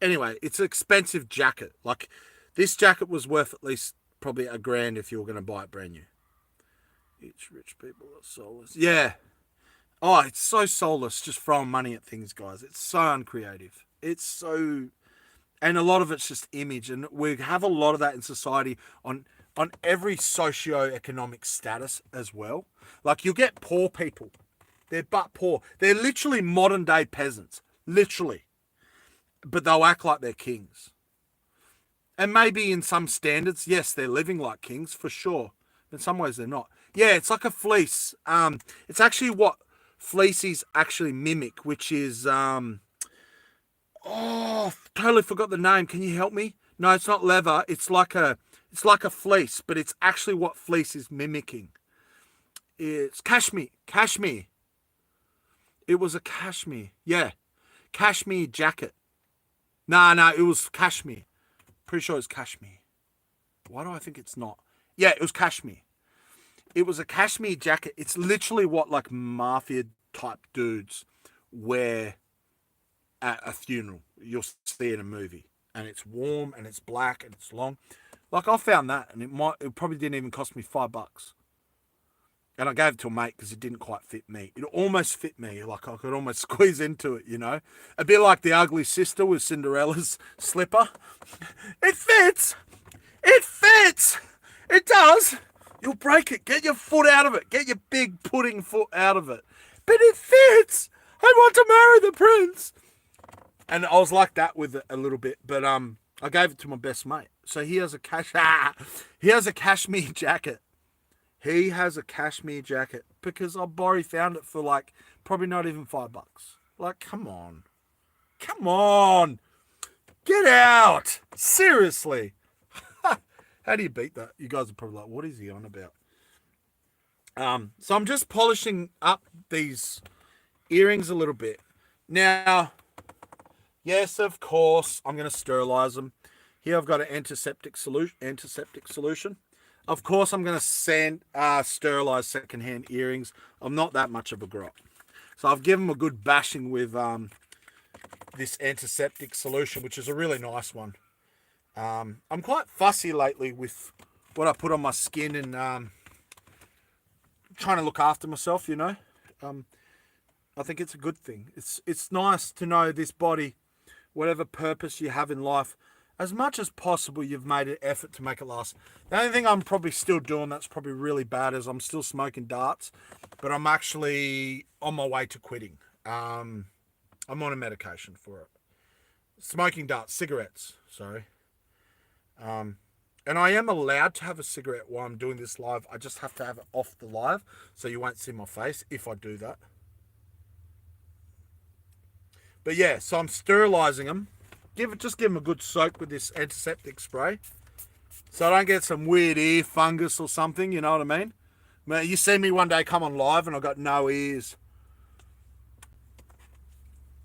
Anyway, it's an expensive jacket. Like, this jacket was worth at least probably $1,000 if you were going to buy it brand new. Each rich people are soulless. Yeah. Oh, it's so soulless, just throwing money at things, guys. It's so uncreative. It's so... And a lot of it's just image. And we have a lot of that in society on every socio-economic status as well. Like, you'll get poor people. They're but poor. They're literally modern-day peasants. Literally. But they'll act like they're kings. And maybe in some standards, yes, they're living like kings, for sure. In some ways, they're not. Yeah, it's like a fleece. It's actually what fleecies actually mimic, which is... totally forgot the name. Can you help me? No, it's not leather. It's like a fleece, but it's actually what fleece is mimicking. It's cashmere. Cashmere. It was a cashmere. Yeah. Cashmere jacket. No, it was cashmere. Pretty sure it's cashmere. Why do I think it's not? Yeah, it was cashmere. It was a cashmere jacket. It's literally what like mafia type dudes wear at a funeral. You'll see in a movie. And it's warm and it's black and it's long. Like, I found that and it probably didn't even cost me $5. And I gave it to a mate because it didn't quite fit me. It almost fit me. Like, I could almost squeeze into it, you know. A bit like the ugly sister with Cinderella's slipper. It fits. It fits. It does. You'll break it. Get your foot out of it. Get your big pudding foot out of it. But it fits. I want to marry the prince. And I was like that with it a little bit. But I gave it to my best mate. So he has a cashmere jacket. He has a cashmere jacket because Borry found it for like probably not even $5. Like, come on. Come on. Get out. Seriously. How do you beat that? You guys are probably like, what is he on about? So I'm just polishing up these earrings a little bit. Now, yes, of course, I'm going to sterilize them. Here I've got an antiseptic solution. Of course, I'm going to sterilize secondhand earrings. I'm not that much of a grot. So I've given them a good bashing with this antiseptic solution, which is a really nice one. I'm quite fussy lately with what I put on my skin and trying to look after myself, you know. I think it's a good thing. It's nice to know this body, whatever purpose you have in life, as much as possible, you've made an effort to make it last. The only thing I'm probably still doing that's probably really bad is I'm still smoking darts, but I'm actually on my way to quitting. I'm on a medication for it. Smoking darts, cigarettes, sorry. And I am allowed to have a cigarette while I'm doing this live. I just have to have it off the live, so you won't see my face if I do that. But yeah, so I'm sterilizing them. Just give them a good soak with this antiseptic spray, so I don't get some weird ear fungus or something. You know what I mean? Man, you see me one day come on live and I got no ears.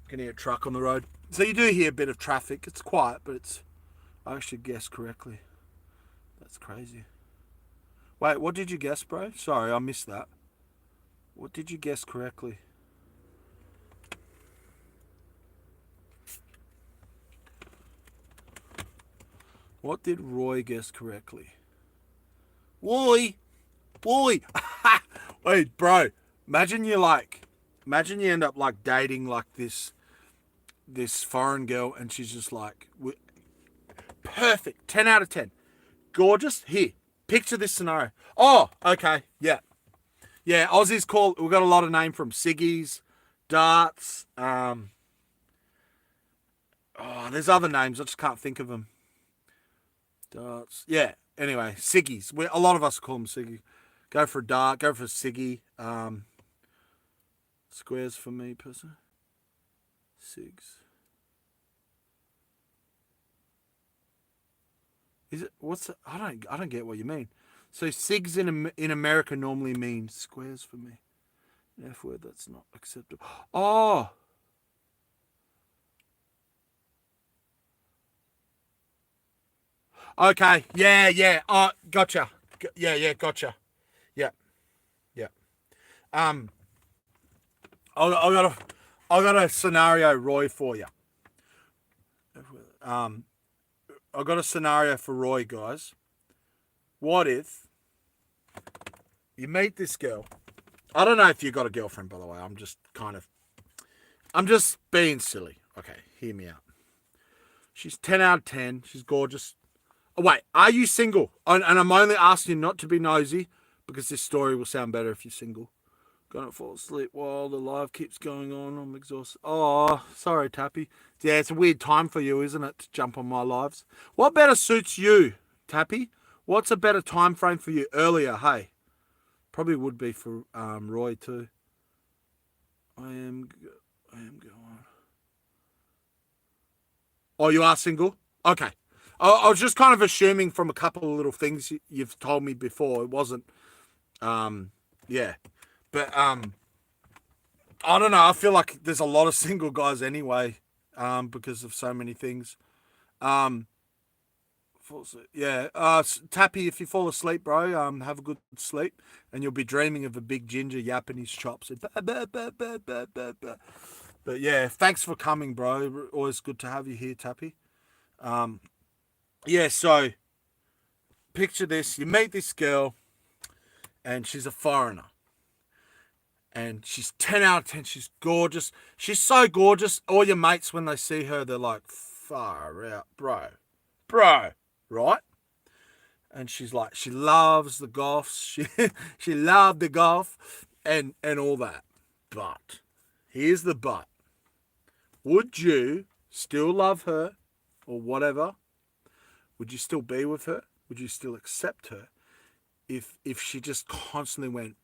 Can hear a truck on the road. So you do hear a bit of traffic. It's quiet, but it's. I actually guessed correctly. That's crazy. Wait, what did you guess, bro? Sorry, I missed that. What did you guess correctly? What did Roy guess correctly? Roy! Roy! Wait, bro. Imagine you end up like dating like this foreign girl and she's just like, perfect, 10 out of 10. Gorgeous. Here, picture this scenario. Oh, okay, yeah. Yeah, Aussies we've got a lot of name from ciggies, darts, there's other names, I just can't think of them. Darts. Yeah. Anyway, ciggies. A lot of us call them ciggy. Go for a dart. Go for a ciggy. Squares for me, person. Cigs. Is it? What's? I don't get what you mean. So cigs in America normally means squares for me. An F word that's not acceptable. Oh. Okay. Yeah. Oh, gotcha. Yeah. Gotcha. Yeah. Yeah. Um. I got a scenario, Roy, for you. I got a scenario for Roy, guys. What if you meet this girl? I don't know if you got a girlfriend, by the way. I'm just being silly. Okay, hear me out. She's 10 out of 10. She's gorgeous. Oh, wait, are you single? And I'm only asking you not to be nosy because this story will sound better if you're single. Gonna fall asleep while the live keeps going on. I'm exhausted. Oh, sorry, Tappy. Yeah, it's a weird time for you, isn't it, to jump on my lives? What better suits you, Tappy? What's a better time frame for you? Earlier, hey. Probably would be for Roy too. I am going. Oh, you are single? Okay. I was just kind of assuming from a couple of little things you've told me before. It wasn't. Yeah. But I don't know. I feel like there's a lot of single guys anyway, because of so many things. Yeah. Tappy, if you fall asleep, bro, have a good sleep, and you'll be dreaming of a big ginger yapping his chops. But yeah, thanks for coming, bro. Always good to have you here, Tappy. Yeah. So picture this: you meet this girl, and she's a foreigner. And she's 10 out of 10. She's gorgeous. She's so gorgeous. All your mates, when they see her, they're like, far out, bro. Right? And she's like, she loves the golf. She loved the golf and all that. But, here's the but. Would you still love her or whatever? Would you still be with her? Would you still accept her if she just constantly went,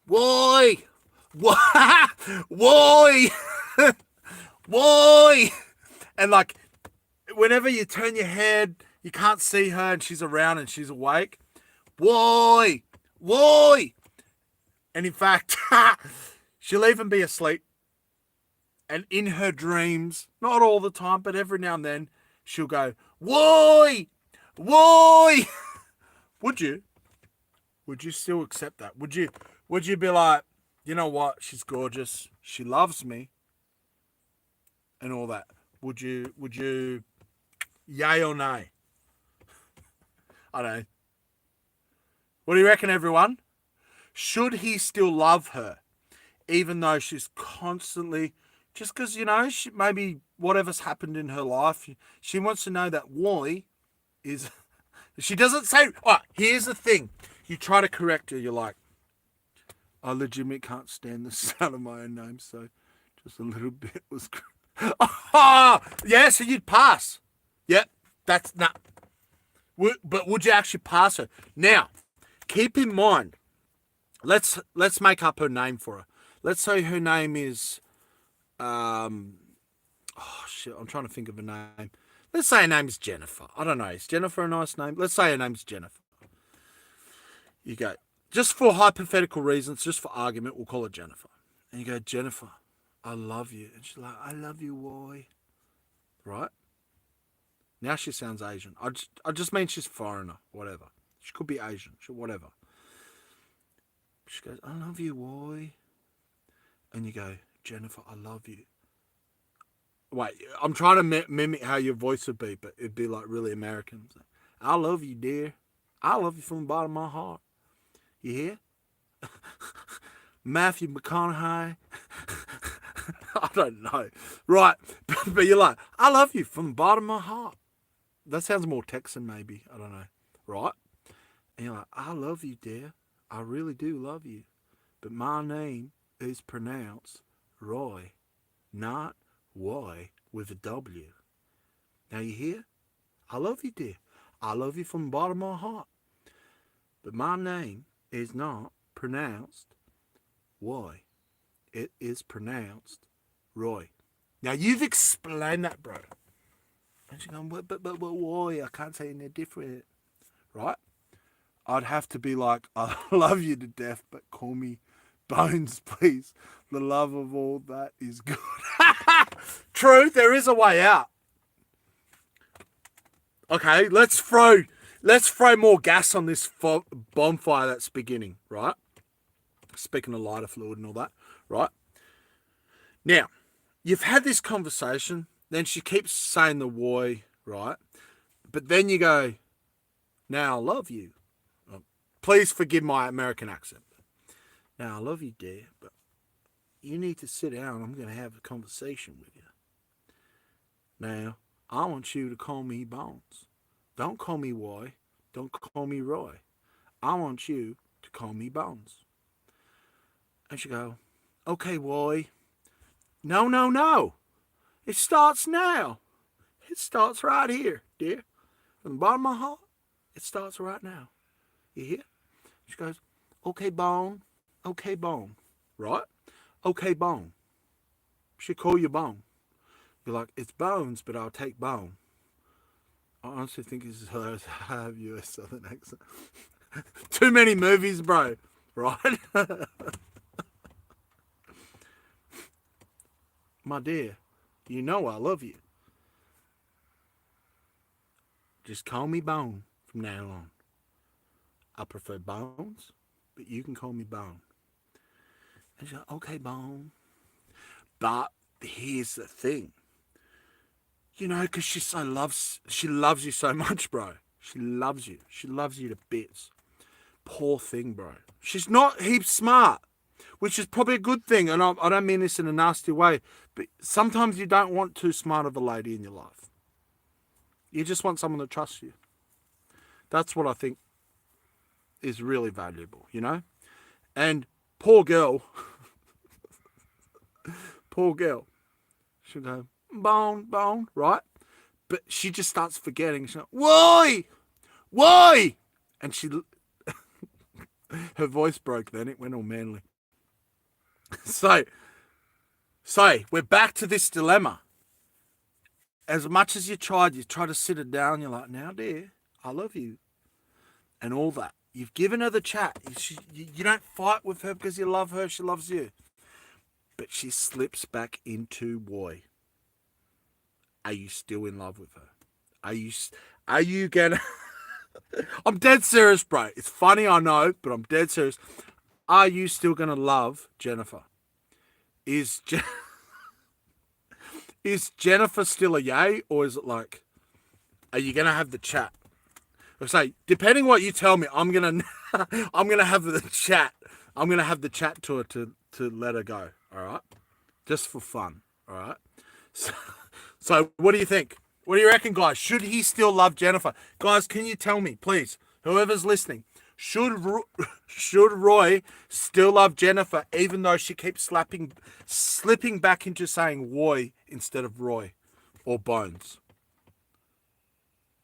why? Why? Why? And like, whenever you turn your head, you can't see her and she's around and she's awake. Why? And in fact, she'll even be asleep. And in her dreams, not all the time, but every now and then, she'll go, why? Would you? would you still accept that? Would you be like, you know what, she's gorgeous, she loves me, and all that? Would you yay or nay? I don't know. What do you reckon, everyone? Should he still love her, even though she's constantly, just because, maybe whatever's happened in her life, she wants to know that why is, she doesn't say, oh, here's the thing. You try to correct her, you're like, I legitimately can't stand the sound of my own name, so just a little bit was... Oh, yeah, so you'd pass. Yep, that's not... But would you actually pass her? Now, keep in mind, let's make up her name for her. Let's say her name is... oh, shit, I'm trying to think of a name. Let's say her name is Jennifer. I don't know, is Jennifer a nice name? Let's say her name's Jennifer. You go, just for hypothetical reasons, just for argument, we'll call her Jennifer. And you go, Jennifer, I love you. And she's like, I love you, why? Right? Now she sounds Asian. I just mean she's foreigner, whatever. She could be Asian, whatever. She goes, I love you, why? And you go, Jennifer, I love you. Wait, I'm trying to mimic how your voice would be, but it'd be like really American. I love you, dear. I love you from the bottom of my heart. You hear? Matthew McConaughey. I don't know. Right. But you're like, I love you from the bottom of my heart. That sounds more Texan maybe. I don't know. Right? And you're like, I love you, dear. I really do love you. But my name is pronounced Roy, not Y with a W. Now you hear? I love you, dear. I love you from the bottom of my heart. But my name is not pronounced Y. It is pronounced Roy. Now you've explained that, bro. And she's going, but why? I can't say anything different. Right? I'd have to be like, I love you to death, but call me Bones, please. The love of all that is good. True, there is a way out. Okay, let's throw more gas on this bonfire that's beginning, right? Speaking of lighter fluid and all that, right? Now, you've had this conversation, then she keeps saying the why, right? But then you go, now I love you. Please forgive my American accent. Now I love you, dear, but you need to sit down. I'm going to have a conversation with you. Now, I want you to call me Bones. Don't call me Y. Don't call me Roy. I want you to call me Bones. And she go, okay, Y. No. It starts now. It starts right here, dear. From the bottom of my heart, it starts right now. You hear? She goes, okay, Bone. Okay, Bone. Right? Okay, Bone. She call you Bone. You're like, it's Bones, but I'll take Bone. I honestly think it's hilarious to have US Southern accent. Too many movies, bro. Right? My dear, you know I love you. Just call me Bone from now on. I prefer Bones, but you can call me Bone. And she's like, okay, Bone. But here's the thing. You know, because she loves you so much, bro. She loves you. She loves you to bits. Poor thing, bro. She's not heaps smart, which is probably a good thing. And I don't mean this in a nasty way, but sometimes you don't want too smart of a lady in your life. You just want someone to trust you. That's what I think is really valuable, you know? And poor girl, she'll go, Bone, right? But she just starts forgetting. She's like, why? And her voice broke then. It went all manly. So we're back to this dilemma. As much as you try to sit her down. You're like, now, dear, I love you. And all that. You've given her the chat. You don't fight with her because you love her. She loves you. But she slips back into why. Are you still in love with her? Are you gonna I'm dead serious, bro. It's funny, I know, but I'm dead serious. Are you still gonna love Jennifer? Is is Jennifer still a yay, or is it like, are you gonna have the chat? I say, depending what you tell me, I'm gonna I'm gonna have the chat. I'm gonna have the chat to her to let her go. All right, just for fun. All right. So what do you think? What do you reckon, guys? Should he still love Jennifer? Guys, can you tell me, please? Whoever's listening, should Roy still love Jennifer, even though she keeps slipping back into saying Roy instead of Roy or Bones?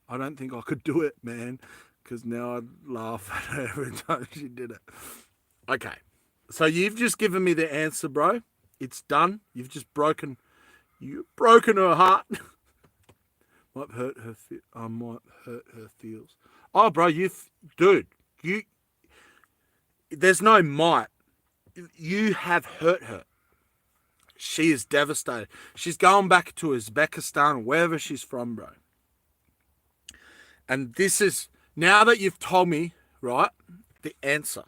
I don't think I could do it, man, because now I'd laugh at her every time she did it. Okay, so you've just given me the answer, bro. It's done. You've broken her heart. Might hurt her. I might hurt her feels. Oh, bro, dude. There's no might. You have hurt her. She is devastated. She's going back to Uzbekistan, wherever she's from, bro. And this is, now that you've told me, right, the answer.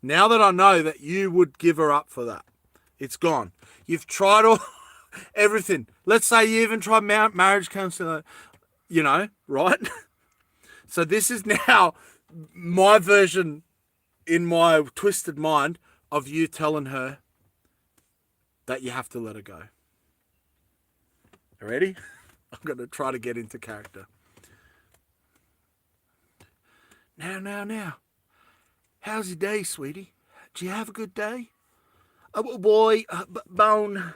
Now that I know that you would give her up for that, it's gone. You've tried everything. Let's say you even tried marriage counseling, right? So this is now my version in my twisted mind of you telling her that you have to let her go. Ready? I'm going to try to get into character. Now. How's your day, sweetie? Did you have a good day? Oh, boy, Bone.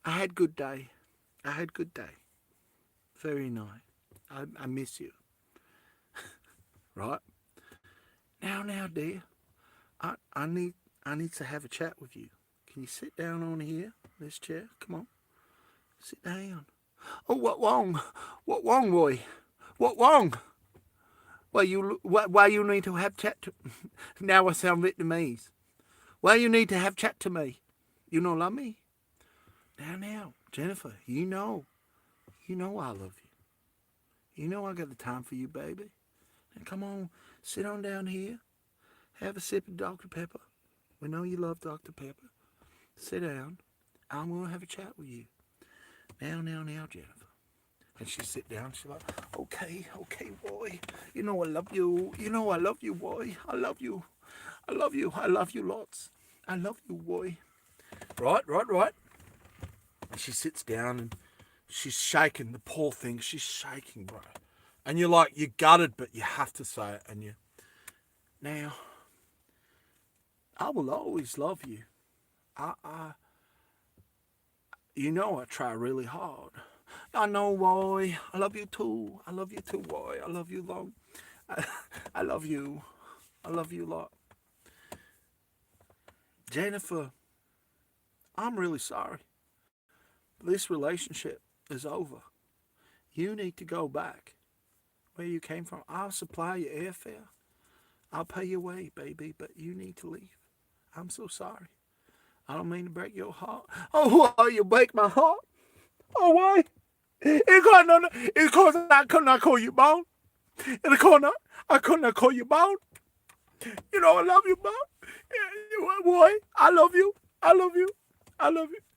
I had good day. Very nice. I miss you. Right? Now, dear. I need to have a chat with you. Can you sit down on here, this chair? Come on. Sit down. Oh, what wrong? What wrong, Roy? What wrong? Why you need to have chat to... Now I sound Vietnamese. Why you need to have chat to me? You don't love me? Now, Jennifer, you know I love you. You know I got the time for you, baby. Now come on, sit on down here. Have a sip of Dr. Pepper. We know you love Dr. Pepper. Sit down. I'm going to have a chat with you. Now, Jennifer. And she sit down. She's like, okay, boy. You know I love you. You know I love you, boy. I love you. I love you lots. I love you, boy. Right. And she sits down and she's shaking. The poor thing, she's shaking, bro. And you're gutted, but you have to say it. And now, I will always love you. You know I try really hard. I know, boy. I love you too. Boy. I love you long. I love you. I love you a lot. Jennifer, I'm really sorry. This relationship is over. You need to go back where you came from. I'll supply your airfare. I'll pay your way, baby, but you need to leave. I'm so sorry. I don't mean to break your heart. Oh, why you break my heart? Oh, why? It's because I could not call you Bone. I could not call you Bone. You know I love you, Bone. Boy, I love you.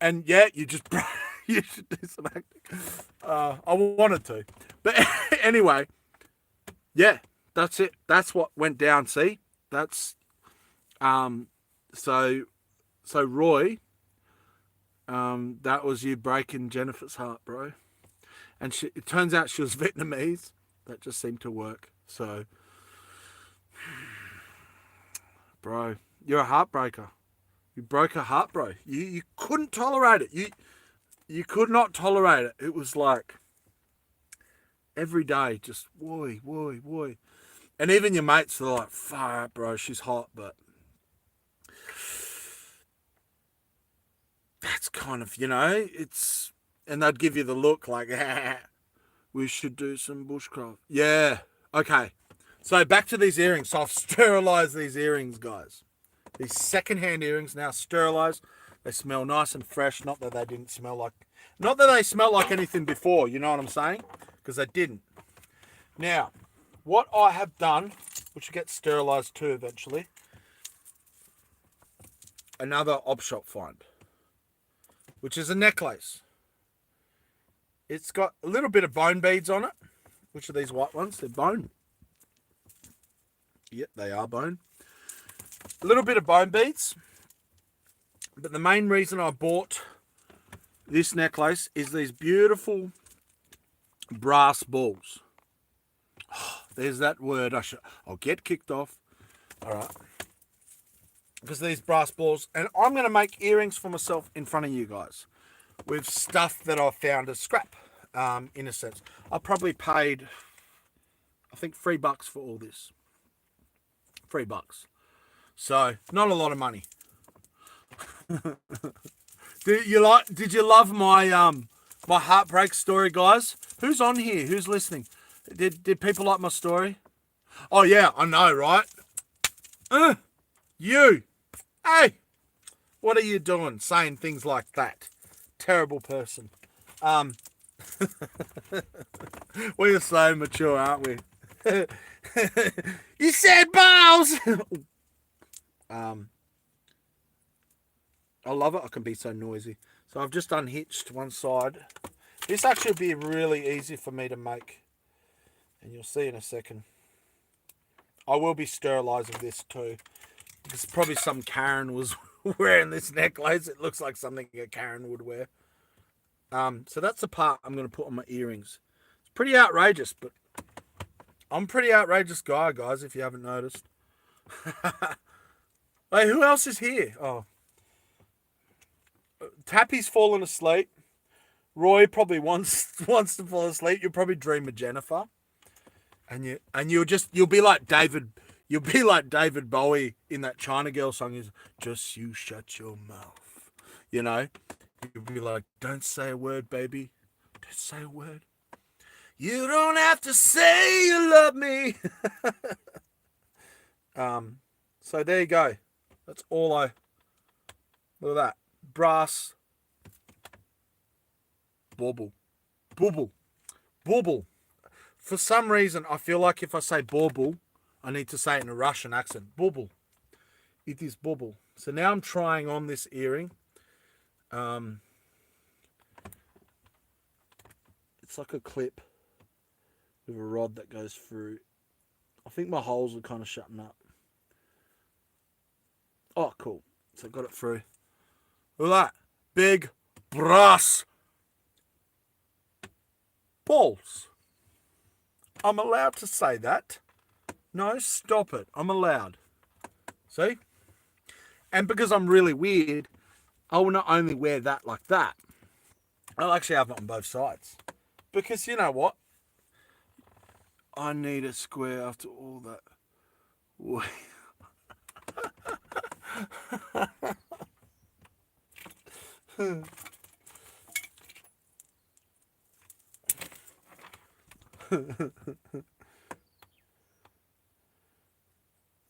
And yeah, you should do some acting. I wanted to. But anyway, yeah, that's it. That's what went down, see? That's, so Roy, that was you breaking Jennifer's heart, bro. And it turns out she was Vietnamese. That just seemed to work. So, bro, you're a heartbreaker. You broke her heart, bro. You couldn't tolerate it. You could not tolerate it. It was like every day, just why. And even your mates are like, far out, bro, she's hot, but that's kind of, it's, and they'd give you the look like, we should do some bushcraft. Yeah, okay. So back to these earrings. So I've sterilized these earrings, guys. These secondhand earrings now sterilized. They smell nice and fresh. Not that they smelled like anything before. You know what I'm saying? Because they didn't. Now, what I have done, which gets sterilised too eventually, another op shop find, which is a necklace. It's got a little bit of bone beads on it. Which are these white ones? They're bone. Yep, they are bone. A little bit of bone beads. But the main reason I bought this necklace is these beautiful brass balls. Oh, there's that word. I'll get kicked off. All right. Because these brass balls. And I'm going to make earrings for myself in front of you guys with stuff that I found as scrap, in a sense. I probably paid, I think, $3 for all this. $3. So, not a lot of money. Did you love my my heartbreak story, guys? Who's on here? Who's listening? Did people like my story? Oh yeah, I know, right? You. Hey, what are you doing saying things like that? Terrible person. We're so mature, aren't we? You said balls. I love it. I can be so noisy. So I've just unhitched one side. This actually would be really easy for me to make. And you'll see in a second. I will be sterilising this too. Because probably some Karen was wearing this necklace. It looks like something a Karen would wear. So that's the part I'm going to put on my earrings. It's pretty outrageous, but I'm a pretty outrageous guy, guys, if you haven't noticed. Hey, who else is here? Oh. Tappy's fallen asleep. Roy probably wants to fall asleep. You'll probably dream of Jennifer. And you'll be like David Bowie in that China Girl song is just you shut your mouth. You know? You'll be like, don't say a word, baby. Don't say a word. You don't have to say you love me. So there you go. That's all look at that. Brass bauble. For some reason, I feel like if I say bauble, I need to say it in a Russian accent. Bauble. It is bauble. So now I'm trying on this earring. It's like a clip with a rod that goes through. I think my holes are kind of shutting up. Oh, cool. So I got it through. Look at that. Big brass balls. I'm allowed to say that. No, stop it. I'm allowed. See? And because I'm really weird, I will not only wear that like that, I'll actually have it on both sides. Because you know what? I need a square after all that.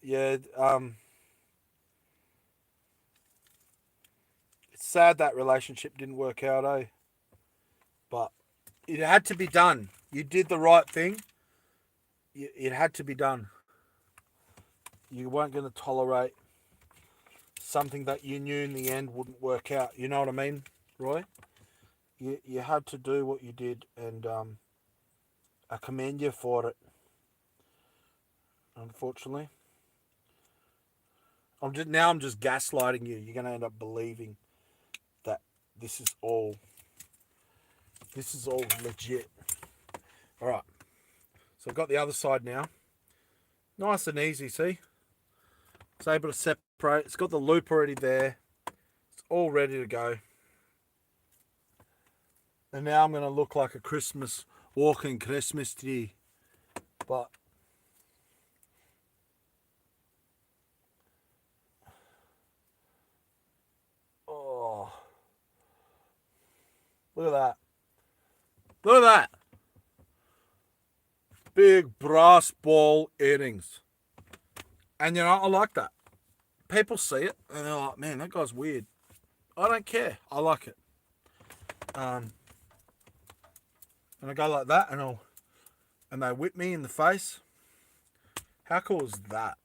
Yeah, it's sad that relationship didn't work out, eh? But it had to be done. You did the right thing. It had to be done. You weren't going to tolerate something that you knew in the end wouldn't work out. You know what I mean, Roy? You had to do what you did, and I commend you for it. Unfortunately, I'm just gaslighting you. You're going to end up believing that this is all legit. All right. So I've got the other side now. Nice and easy, see? It's able to separate. It's got the loop already there. It's all ready to go. And now I'm going to look like a walking Christmas tree. But oh, look at that. Look at that. Big brass ball earrings. And you know, I like that. People see it and they're like, man, that guy's weird. I don't care. I like it. And I go like that and I'll and they whip me in the face. How cool is that?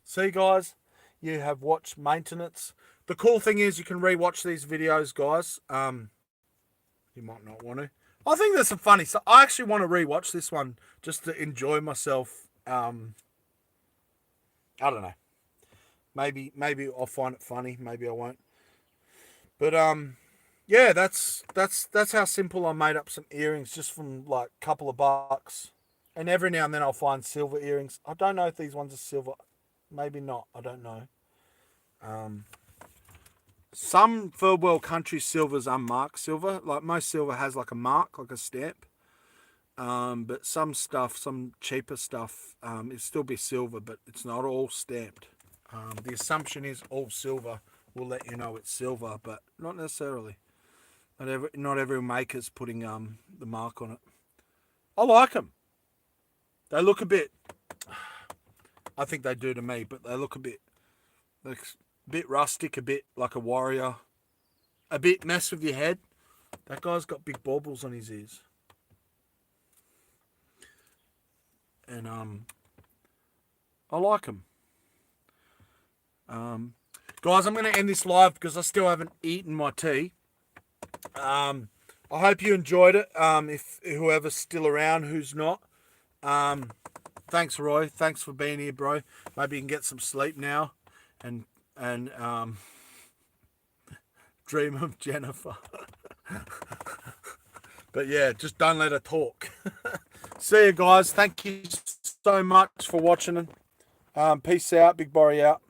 See, guys, you have watched maintenance. The cool thing is you can rewatch these videos, guys. You might not want to. I think there's some funny stuff. I actually want to rewatch this one just to enjoy myself. I don't know. Maybe I'll find it funny. Maybe I won't. But yeah, that's how simple I made up some earrings just from like a couple of bucks. And every now and then I'll find silver earrings. I don't know if these ones are silver. Maybe not. I don't know. Some third world country silver's unmarked silver. Like most silver has like a mark, like a stamp. But some stuff, some cheaper stuff, it'll still be silver, but it's not all stamped. The assumption is all silver will let you know it's silver, but not necessarily. Not every maker's putting the mark on it. I like them. They look a bit. I think they do to me, but they look a bit rustic, a bit like a warrior, a bit mess with your head. That guy's got big baubles on his ears, and I like them. Guys, I'm going to end this live because I still haven't eaten my tea. I hope you enjoyed it. If whoever's still around, who's not, thanks, Roy. Thanks for being here, bro. Maybe you can get some sleep now, and dream of Jennifer. But yeah, just don't let her talk. See you guys. Thank you so much for watching. Peace out. Big Borry out.